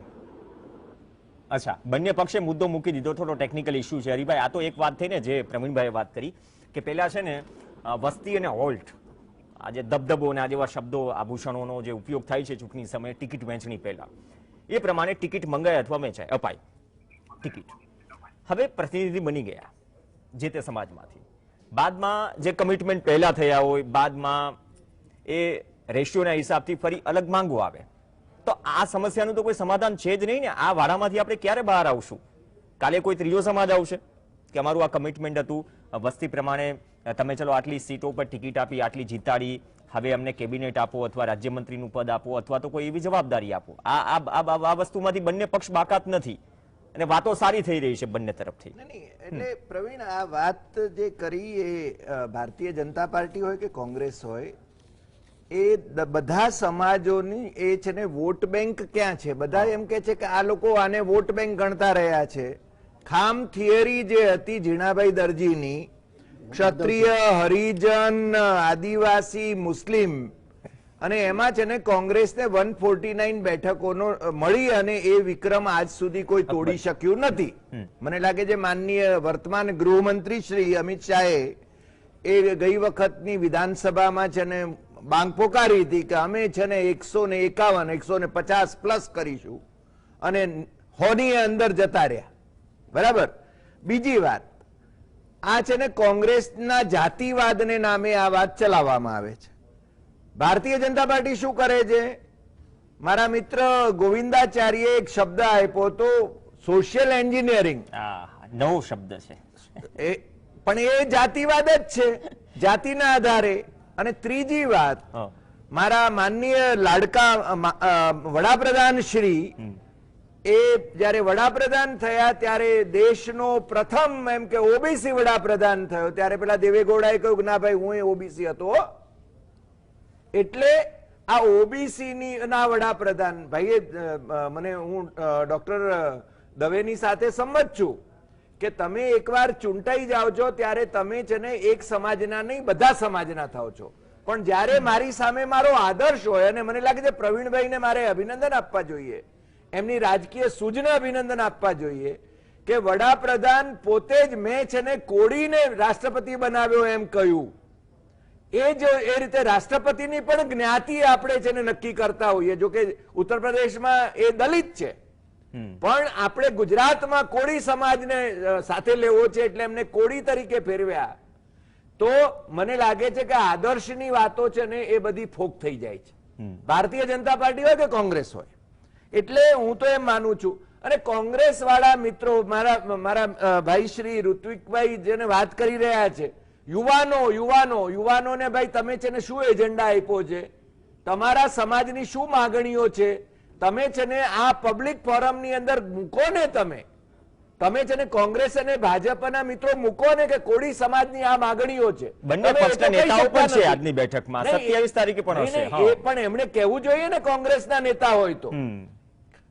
અચ્છા, બંને પક્ષે મુદ્દો મૂકી દીધો. થોડો ટેકનિકલ ઇશ્યુ છે. હરિભાઈ, આ તો એક વાત થઈ ને જે પ્રવીણભાઈએ વાત કરી કે પેલા છે ને વસ્તી અને હોલ્ટ, આ જે દબદબો અને આ જેવા શબ્દો, આભૂષણોનો જે ઉપયોગ થાય છે ચૂંટણી સમયે ટિકિટ વહેંચણી પહેલા, એ પ્રમાણે ટિકિટ મંગાય અથવા વેચાય, અપાય ટિકિટ. હવે પ્રતિનિધિ બની ગયા જે તે સમાજમાંથી, બાદમાં જે કમિટમેન્ટ પહેલા થયા હોય, બાદમાં એ રેશિયોના હિસાબથી ફરી અલગ માંગો આવે, તો આ સમસ્યાનું તો કોઈ સમાધાન છે જ નહીં ને. આ વાડામાંથી આપણે ક્યારે બહાર આવશું? કાલે કોઈ ત્રીજો સમાજ આવશે કે અમારું આ કમિટમેન્ટ હતું, વસ્તી પ્રમાણે તમે ચલો આટલી સીટો પર ટિકિટ આપી, આટલી જીતાડી, હવે અમને કેબિનેટ આપો અથવા રાજ્યમંત્રીનું પદ આપો અથવા તો કોઈ એવી જવાબદારી આપો. આ વસ્તુમાંથી બંને પક્ષ બાકાત નથી અને વાતો સારી થઈ રહી છે બંને તરફથી. એટલે પ્રવીણ, આ વાત જે કરી એ ભારતીય જનતા પાર્ટી હોય કે કોંગ્રેસ હોય, એ બધા સમાજોની એ છે ને વોટ બેંક ક્યાં છે? બધા એમ કે છે કે આ લોકો આને વોટ બેંક ગણતા રહ્યા છે. ખામ થિયરી જે હતી ઝીણાભાઈ દરજીની, ક્ષત્રિય, હરિજન, આદિવાસી, મુસ્લિમ, અને એમાં છે ને કોંગ્રેસને 149 બેઠકોનો મળી અને એ વિક્રમ આજ સુધી કોઈ તોડી શક્યું નથી. મને લાગે છે માનનીય વર્તમાન ગૃહમંત્રી શ્રી અમિત શાહે એ ગઈ વખતની વિધાનસભામાં છે ને માંગ પોકારી હતી કે અમે છે ને 151, 150 પ્લસ કરીશું અને હોની અંદર જતા રહ્યા. બરાબર. બીજી વાત, આ છે ને કોંગ્રેસના જાતિવાદને નામે આ વાત ચલાવવામાં આવે છે. ભારતીય જનતા પાર્ટી શું કરે છે? મારા મિત્ર ગોવિંદાચાર્ય એક શબ્દ આપ્યો તો સોશિયલ એન્જિનિયરિંગ, નવો શબ્દ છે, પણ એ જાતિવાદ જ છે, જાતિના આધારે. અને ત્રીજી વાત, મારા માનનીય લાડકા વડાપ્રધાન શ્રી એ જયારે વડાપ્રધાન થયા ત્યારે દેશનો પ્રથમ એમ કે ઓબીસી વડાપ્રધાન થયો, ત્યારે પેલા દેવેગૌડાએ કહ્યું ના ભાઈ હું ઓબીસી હતો. એટલે આ ઓબીસી ના વડાપ્રધાન ભાઈએ મને, હું ડોક્ટર દવેની સાથે સંમત છું કે તમે એકવાર ચૂંટાઈ જાઓ છો ત્યારે તમે છે ને એક સમાજના નહીં બધા સમાજના થાવ છો. પણ જ્યારે મારી સામે મારો આદર્શ હોય, અને મને લાગે છે પ્રવીણભાઈને મારે અભિનંદન આપવા જોઈએ, એમની રાજકીય સૂઝને અભિનંદન આપવા જોઈએ કે વડાપ્રધાન પોતે જ મેં છે ને કોળીને રાષ્ટ્રપતિ બનાવ્યો એમ કહ્યું. એ રીતે રાષ્ટ્રપતિની પણ જ્ઞાતિ આપણે છે ને નક્કી કરતા હોઈએ. જો કે ઉત્તર પ્રદેશમાં એ દલિત છે, પણ આપણે ગુજરાતમાં કોળી સમાજને સાથે લેવો છે એટલે એમને કોળી તરીકે ફેરવ્યા. તો મને લાગે છે કે આદર્શની વાતો છે ને એ બધી ફોક થઈ જાય છે, ભારતીય જનતા પાર્ટી હોય કે કોંગ્રેસ હોય. એટલે હું તો એમ માનું છું. અને કોંગ્રેસ વાળા મિત્રો, મારા ભાઈ શ્રી ઋત્વિકભાઈ જેને વાત કરી રહ્યા છે, યુવાનોને ભાઈ તમે છે ને શું એજન્ડા આપ્યો છે, તમારા સમાજની શું માગણીઓ છે, તમે છે ને આ પબ્લિક ફોરમની અંદર મૂકો ને. તમે છે ને કોંગ્રેસ અને ભાજપના મિત્રો મૂકો ને કે કોળી સમાજની આ માગણીઓ છે. બંને પક્ષના નેતાઓ પણ છે આજની બેઠકમાં, 27 તારીખે પણ હશે. એ પણ એમણે કહેવું જોઈએ ને કોંગ્રેસના નેતા હોય તો.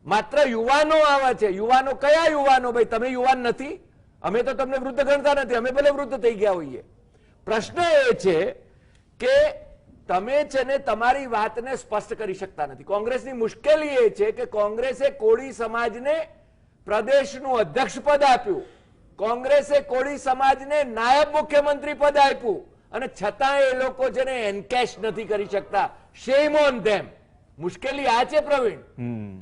માત્ર યુવાનો આવા છે. યુવાનો કયા યુવાનો? ભાઈ તમે યુવાન નથી, અમે તો તમને વૃદ્ધ ગણતા નથી, અમે ભલે વૃદ્ધ થઈ ગયા હોઈએ. પ્રશ્ન એ છે કે તમે છે ને તમારી વાતને સ્પષ્ટ કરી શકતા નથી. કોંગ્રેસની મુશ્કેલી એ છે કે કોંગ્રેસે કોળી સમાજને પ્રદેશનું અધ્યક્ષ પદ આપ્યું, કોંગ્રેસે કોળી સમાજને નાયબ મુખ્યમંત્રી પદ આપ્યું, અને છતાં એ લોકો છે ને એન્કેશ નથી કરી શકતા. શેમ ઓન ધેમ. મુશ્કેલી આ છે પ્રવીણ,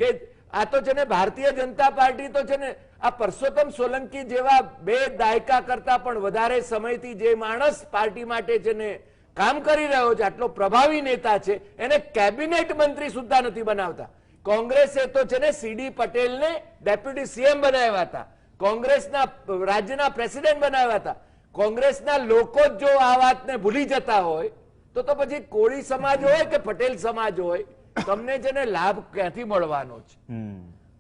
કે આ તો છે ને ભારતીય જનતા પાર્ટી તો છે ને આ પરસોત્તમ સોલંકી જેવા 2 દાયકા કરતા પણ વધારે સમયથી જે માણસ પાર્ટી માટે છે ને કામ કરી રહ્યો છે, આટલો પ્રભાવી નેતા છે, એને કેબિનેટ મંત્રી સુદ્ધા નથી બનાવતા. કોંગ્રેસે તો છે ને સીડી પટેલને ડેપ્યુટી સીએમ બનાવ્યા હતા, કોંગ્રેસના રાજ્યના પ્રેસિડેન્ટ બનાવ્યા હતા. કોંગ્રેસના લોકો જો આ વાતને ભૂલી જતા હોય તો પછી કોળી સમાજ હોય કે પટેલ સમાજ હોય, તમને છે ને લાભ ક્યાંથી મળવાનો છે?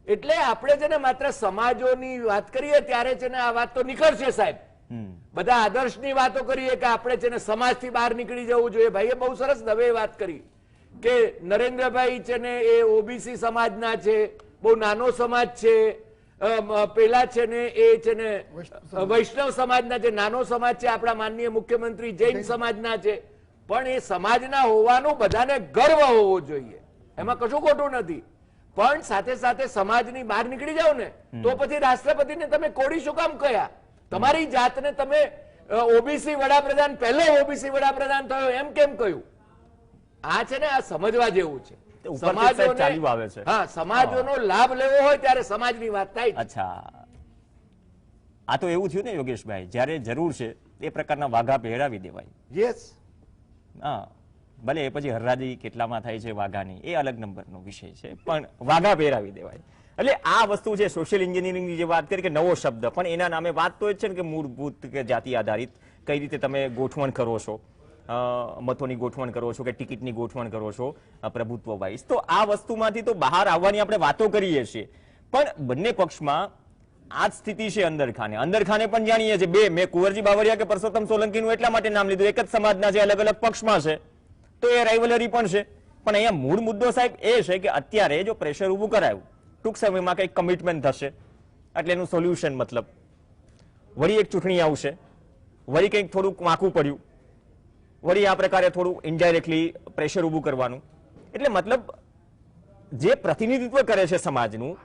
એટલે આપણે છે ને માત્ર સમાજોની વાત કરીએ ત્યારે છે ને આ વાત તો નીકળશે સાહેબ. બધા આદર્શની વાતો કરીએ કે આપણે છે ને સમાજથી બહાર નીકળી જવું જોઈએ. ભાઈએ બહુ સરસ દવે વાત કરી કે નરેન્દ્રભાઈ છે ને એ ઓબીસી સમાજના છે, બહુ નાનો સમાજ છે. પેલા છે ને એ છે ને વૈષ્ણવ સમાજના છે, નાનો સમાજ છે. આપણા માનનીય મુખ્યમંત્રી જૈન સમાજના છે. પણ એ સમાજના હોવાનું બધાને ગર્વ હોવો જોઈએ, એમાં કશું ખોટું નથી. પણ સાથે સાથે સમાજની બહાર નીકળી જાવ ને તો પછી રાષ્ટ્રપતિને તમે કોળી શું કામ કહ્યા? તમારી જાતને તમે ઓબીસી વડાપ્રધાન, પહેલો ઓબીસી વડાપ્રધાન થયો એમ કેમ કહ્યું? આ છે ને આ સમજવા જેવું છે. સમાજોનો લાભ લેવો હોય ત્યારે સમાજની વાત થાય. અચ્છા, આ તો એવું થયું ને યોગેશભાઈ, જ્યારે જરૂર છે એ પ્રકારના વાઘા પહેરાવી દેવાય. યસ, હા, ભલે એ પછી હરરાજી કેટલામાં થાય છે વાઘાની એ અલગ નંબરનો વિષય છે, પણ વાઘા પહેરાવી દેવાય. એટલે આ વસ્તુ છે સોશિયલ એન્જિનિયરિંગની જે વાત કરી કે નવો શબ્દ, પણ એના નામે વાત તો એ છે ને કે મૂળભૂત કે જાતિ આધારિત કઈ રીતે તમે ગોઠવણ કરો છો, મતોની ગોઠવણ કરો છો કે ટિકિટની ગોઠવણ કરો છો પ્રભુત્વ વાઇઝ. તો આ વસ્તુમાંથી તો બહાર આવવાની આપણે વાતો કરીએ છીએ, પણ બંને પક્ષમાં આ જ સ્થિતિ છે. અંદરખાને પણ જાણીએ છીએ. બે, મેં કુંવરજી બાવળિયા કે પરસોત્તમ સોલંકીનું એટલા માટે નામ લીધું, એક જ સમાજના છે, અલગ અલગ પક્ષમાં છે, તો એ રાઇવલરી પણ છે. પણ અહીંયા મૂળ મુદ્દો સાહેબ એ છે કે અત્યારે જો પ્રેશર ઊભું કરાયું, ટૂંક સમયમાં કંઈક કમિટમેન્ટ થશે એટલે એનું સોલ્યુશન, મતલબ વળી એક ચૂંટણી આવશે, વળી કંઈક થોડુંક વાંકું પડ્યું, વળી આ પ્રકારે થોડું ઇનડાયરેક્ટલી પ્રેશર ઊભું કરવાનું. એટલે મતલબ જે પ્રતિનિધિત્વ કરે છે સમાજનું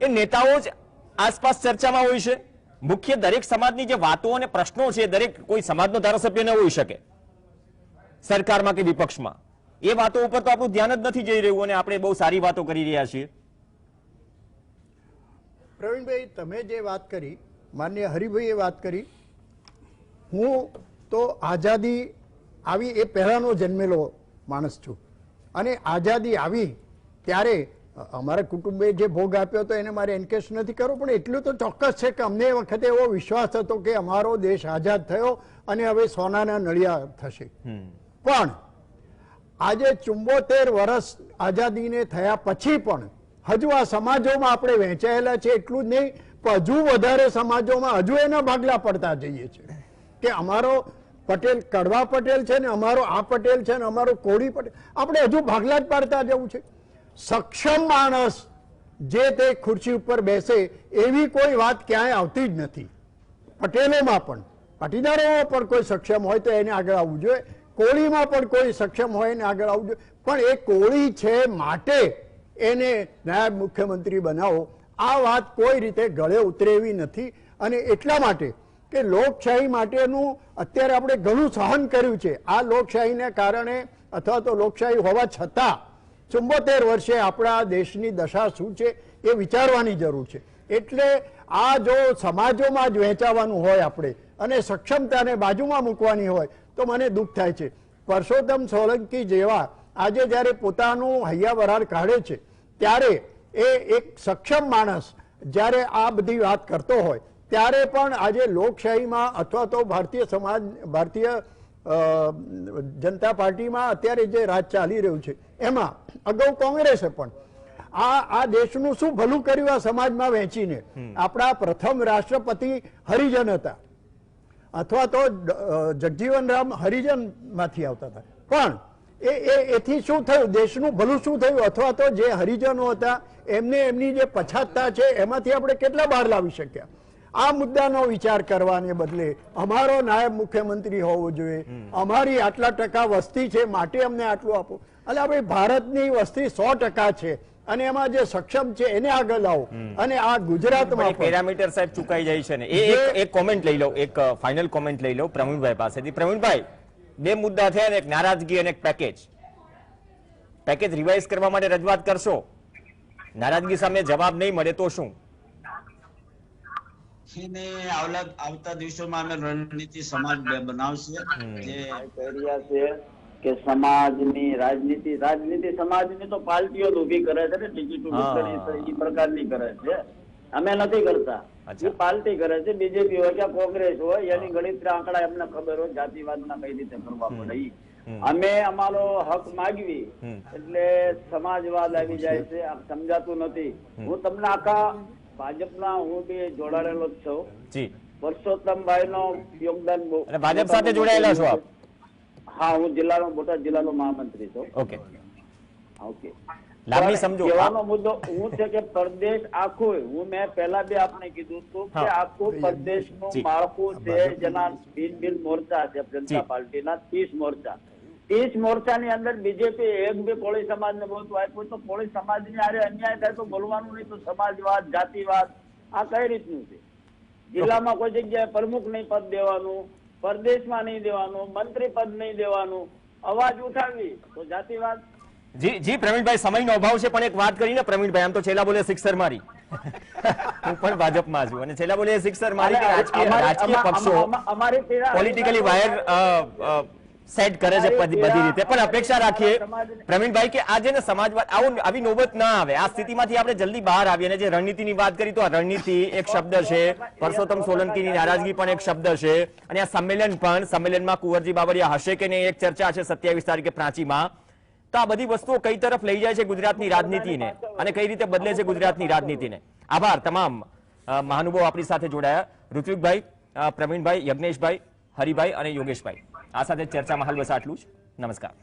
એ નેતાઓ જ આસપાસ ચર્ચામાં હોય છે. મુખ્ય દરેક સમાજની જે વાતો અને પ્રશ્નો છે, દરેક કોઈ સમાજનો ધારાસભ્ય ન હોઈ શકે સરકારમાં કે વિપક્ષમાં. એ વાતો ઉપર તો આપણું ધ્યાન જ નથી જઈ રહ્યું અને આપણે બહુ સારી વાતો કરી રહ્યા છીએ. પ્રવીણભાઈ, તમે જે વાત કરી, માનનીય હરિભાઈએ વાત કરી, હું તો આઝાદી આવી એ પહેલાનો જન્મેલો માણસ છું, અને આઝાદી આવી ત્યારે અમારા કુટુંબે જે ભોગ આપ્યો હતો એને મારે એન્કેશ નથી કરવો, પણ એટલું તો ચોક્કસ છે કે અમને એ વખતે એવો વિશ્વાસ હતો કે અમારો દેશ આઝાદ થયો અને હવે સોનાના નળિયા થશે. પણ આજે 74 વર્ષ આઝાદીને થયા પછી પણ હજુ આ સમાજોમાં આપણે વહેંચાયેલા છે. એટલું જ નહીં, પણ હજુ વધારે સમાજોમાં હજુ એના ભાગલા પડતા જઈએ છે કે અમારો પટેલ કડવા પટેલ છે ને અમારો આ પટેલ છે ને અમારો કોળી પટેલ, આપણે હજુ ભાગલા જ પાડતા જવું છે. સક્ષમ માણસ જે તે ખુરશી ઉપર બેસે એવી કોઈ વાત ક્યાંય આવતી જ નથી. પટેલોમાં પણ, પાટીદારોમાં પણ કોઈ સક્ષમ હોય તો એને આગળ આવવું જોઈએ, કોળીમાં પણ કોઈ સક્ષમ હોય એને આગળ આવવું જોઈએ. પણ એ કોળી છે માટે એને નાયબ મુખ્યમંત્રી બનાવો, આ વાત કોઈ રીતે ગળે ઉતરે એવી નથી. અને એટલા માટે કે લોકશાહી માટેનું અત્યારે આપણે ઘણું સહન કર્યું છે. આ લોકશાહીને કારણે અથવા તો લોકશાહી હોવા છતાં 74 વર્ષે આપણા દેશની દશા શું છે એ વિચારવાની જરૂર છે. એટલે આ જો સમાજોમાં જ વહેંચાવાનું હોય આપણે અને સક્ષમતાને બાજુમાં મૂકવાની હોય તો મને દુઃખ થાય છે. પરસોત્તમ સોલંકી જેવા આજે જ્યારે પોતાનું હૈયા વરાળ કાઢે છે ત્યારે એ એક સક્ષમ માણસ જ્યારે આ બધી વાત કરતો હોય ત્યારે પણ આજે લોકશાહીમાં અથવા તો ભારતીય જનતા પાર્ટીમાં અત્યારે જે રાજ ચાલી રહ્યું છે એમાં અગાઉ કોંગ્રેસે પણ આ દેશનું શું ભલું કર્યું આ સમાજમાં વહેંચીને. આપણા પ્રથમ રાષ્ટ્રપતિ હરિજન હતા અથવા તો જગજીવન રામ હરિજન માંથી આવતા હતા, પણ એથી શું થયું, દેશનું ભલું શું થયું? અથવા તો જે હરિજનો હતા એમને એમની જે પછાતતા છે એમાંથી આપણે કેટલા બહાર લાવી શક્યા? આ મુદ્દાનો વિચાર કરવાને બદલે અમારો નાયબ મુખ્યમંત્રી હોવો જોઈએ, અમારી આટલા ટકા વસ્તી છે માટે અમને આટલું આપો. એટલે આપણે ભારતની વસ્તી 100% છે અને એમાં જે સક્ષમ છે એને આગળ લાવો. અને આ ગુજરાતમાં પેરામીટર સાહેબ ચૂકાઈ જાય છે ને એક કોમેન્ટ લઈ લો, એક ફાઇનલ કોમેન્ટ લઈ લો પ્રવીણભાઈ પાસેથી. પ્રવીણભાઈ, બે મુદ્દા થયા ને, એક નારાજગી અને એક પેકેજ રિવાઇઝ કરવા માટે રજૂઆત કરશો, નારાજગી સામે જવાબ નહીં મળે તો શું? એને આવતા દિવસોમાં અમે રણનીતિ સમાજ બનાવશે જે કહી રહ્યા છે કે સમાજની રાજનીતિ સમાજની તો પાર્ટીઓ ઉભી કરે છે ને, ટિકિટ ઉભી કરી એ પ્રકારની કરે છે. અમે નથી કરતા, એ પાર્ટી કરે છે. બીજેપી હોય કે કોંગ્રેસ હોય એની ગણિત આંકડા એમને ખબર હોય જાતિવાદના કઈ રીતે કરવા પડે. અમે અમારો હક માગવી એટલે સમાજવાદ આવી જાય છે, સમજાતું નથી. હું તમને આખા ભાજપના હું બી જોડાયેલો જ છું. પરસોત્તમભાઈ નો યોગદાન બહુ. ભાજપ સાથે જોડાયેલા છો આપ? હા, હું બોટાદ જિલ્લાનો મહામંત્રી છું. ઓકે. લાંબી સમજો. કહેવાનો મુદ્દો હું છે કે પ્રદેશ આખું, મેં પહેલા બી આપણે કીધું હતું કે આખું પ્રદેશનું માળખું છે જેના ભિન્ન મોરચા છે જનતા પાર્ટીના 30 મોરચા. 30 મોરચાની અંદર બીજેપી એક બી કોળી સમાજને બોલતું આપ્યું તો કોળી સમાજની આરે અન્યાય થાય તો બોલવાનું નહીં, તો સમાજવાદ જાતિવાદ આ કઈ રીતનું છે? જિલ્લામાં કોઈ જગ્યાએ પ્રમુખ નહીં પદ દેવાનું, પ્રદેશમાં નહીં દેવાનું, મંત્રી પદ નહીં દેવાનું, અવાજ ઉઠાવી તો જાતિવાદ. જી પ્રવીણભાઈ, સમયનો અભાવ છે પણ એક વાત કરીને પ્રવીણભાઈ, આમ તો છેલ્લા બોલે સિક્સર મારી. હું પણ ભાજપમાં છું અને છેલ્લા બોલે સિક્સર મારી કે રાજકીય પક્ષો પોલિટિકલી વાયર સેટ કરે છે બધી રીતે. પણ અપેક્ષા રાખીએ પ્રવીણભાઈ કે આજે ને સમાજવાદ આવી નોબત ના આવે. આ સ્થિતિમાંથી આપણે જલ્દી બહાર આવીએ. અને જે રણનીતિની વાત કરી તો આ રણનીતિ એક શબ્દ છે, પરસોત્તમ સોલંકીની નારાજગી પણ એક શબ્દ છે, અને આ સંમેલનમાં કુંવરજી બાવળિયા હશે કે નહીં એક ચર્ચા છે 27 તારીખે પ્રાંચીમાં. તો આ બધી વસ્તુઓ કઈ તરફ લઈ જાય છે ગુજરાતની રાજનીતિને અને કઈ રીતે બદલે છે ગુજરાતની રાજનીતિને. આભાર તમામ મહાનુભાવો આપણી સાથે જોડાયા. ઋત્વિકભાઈ, પ્રવીણભાઈ, યજ્ઞેશભાઈ, હરિભાઈ અને યોગેશભાઈ. આ સાથે ચર્ચામાં હાલ બસ આટલું જ. નમસ્કાર.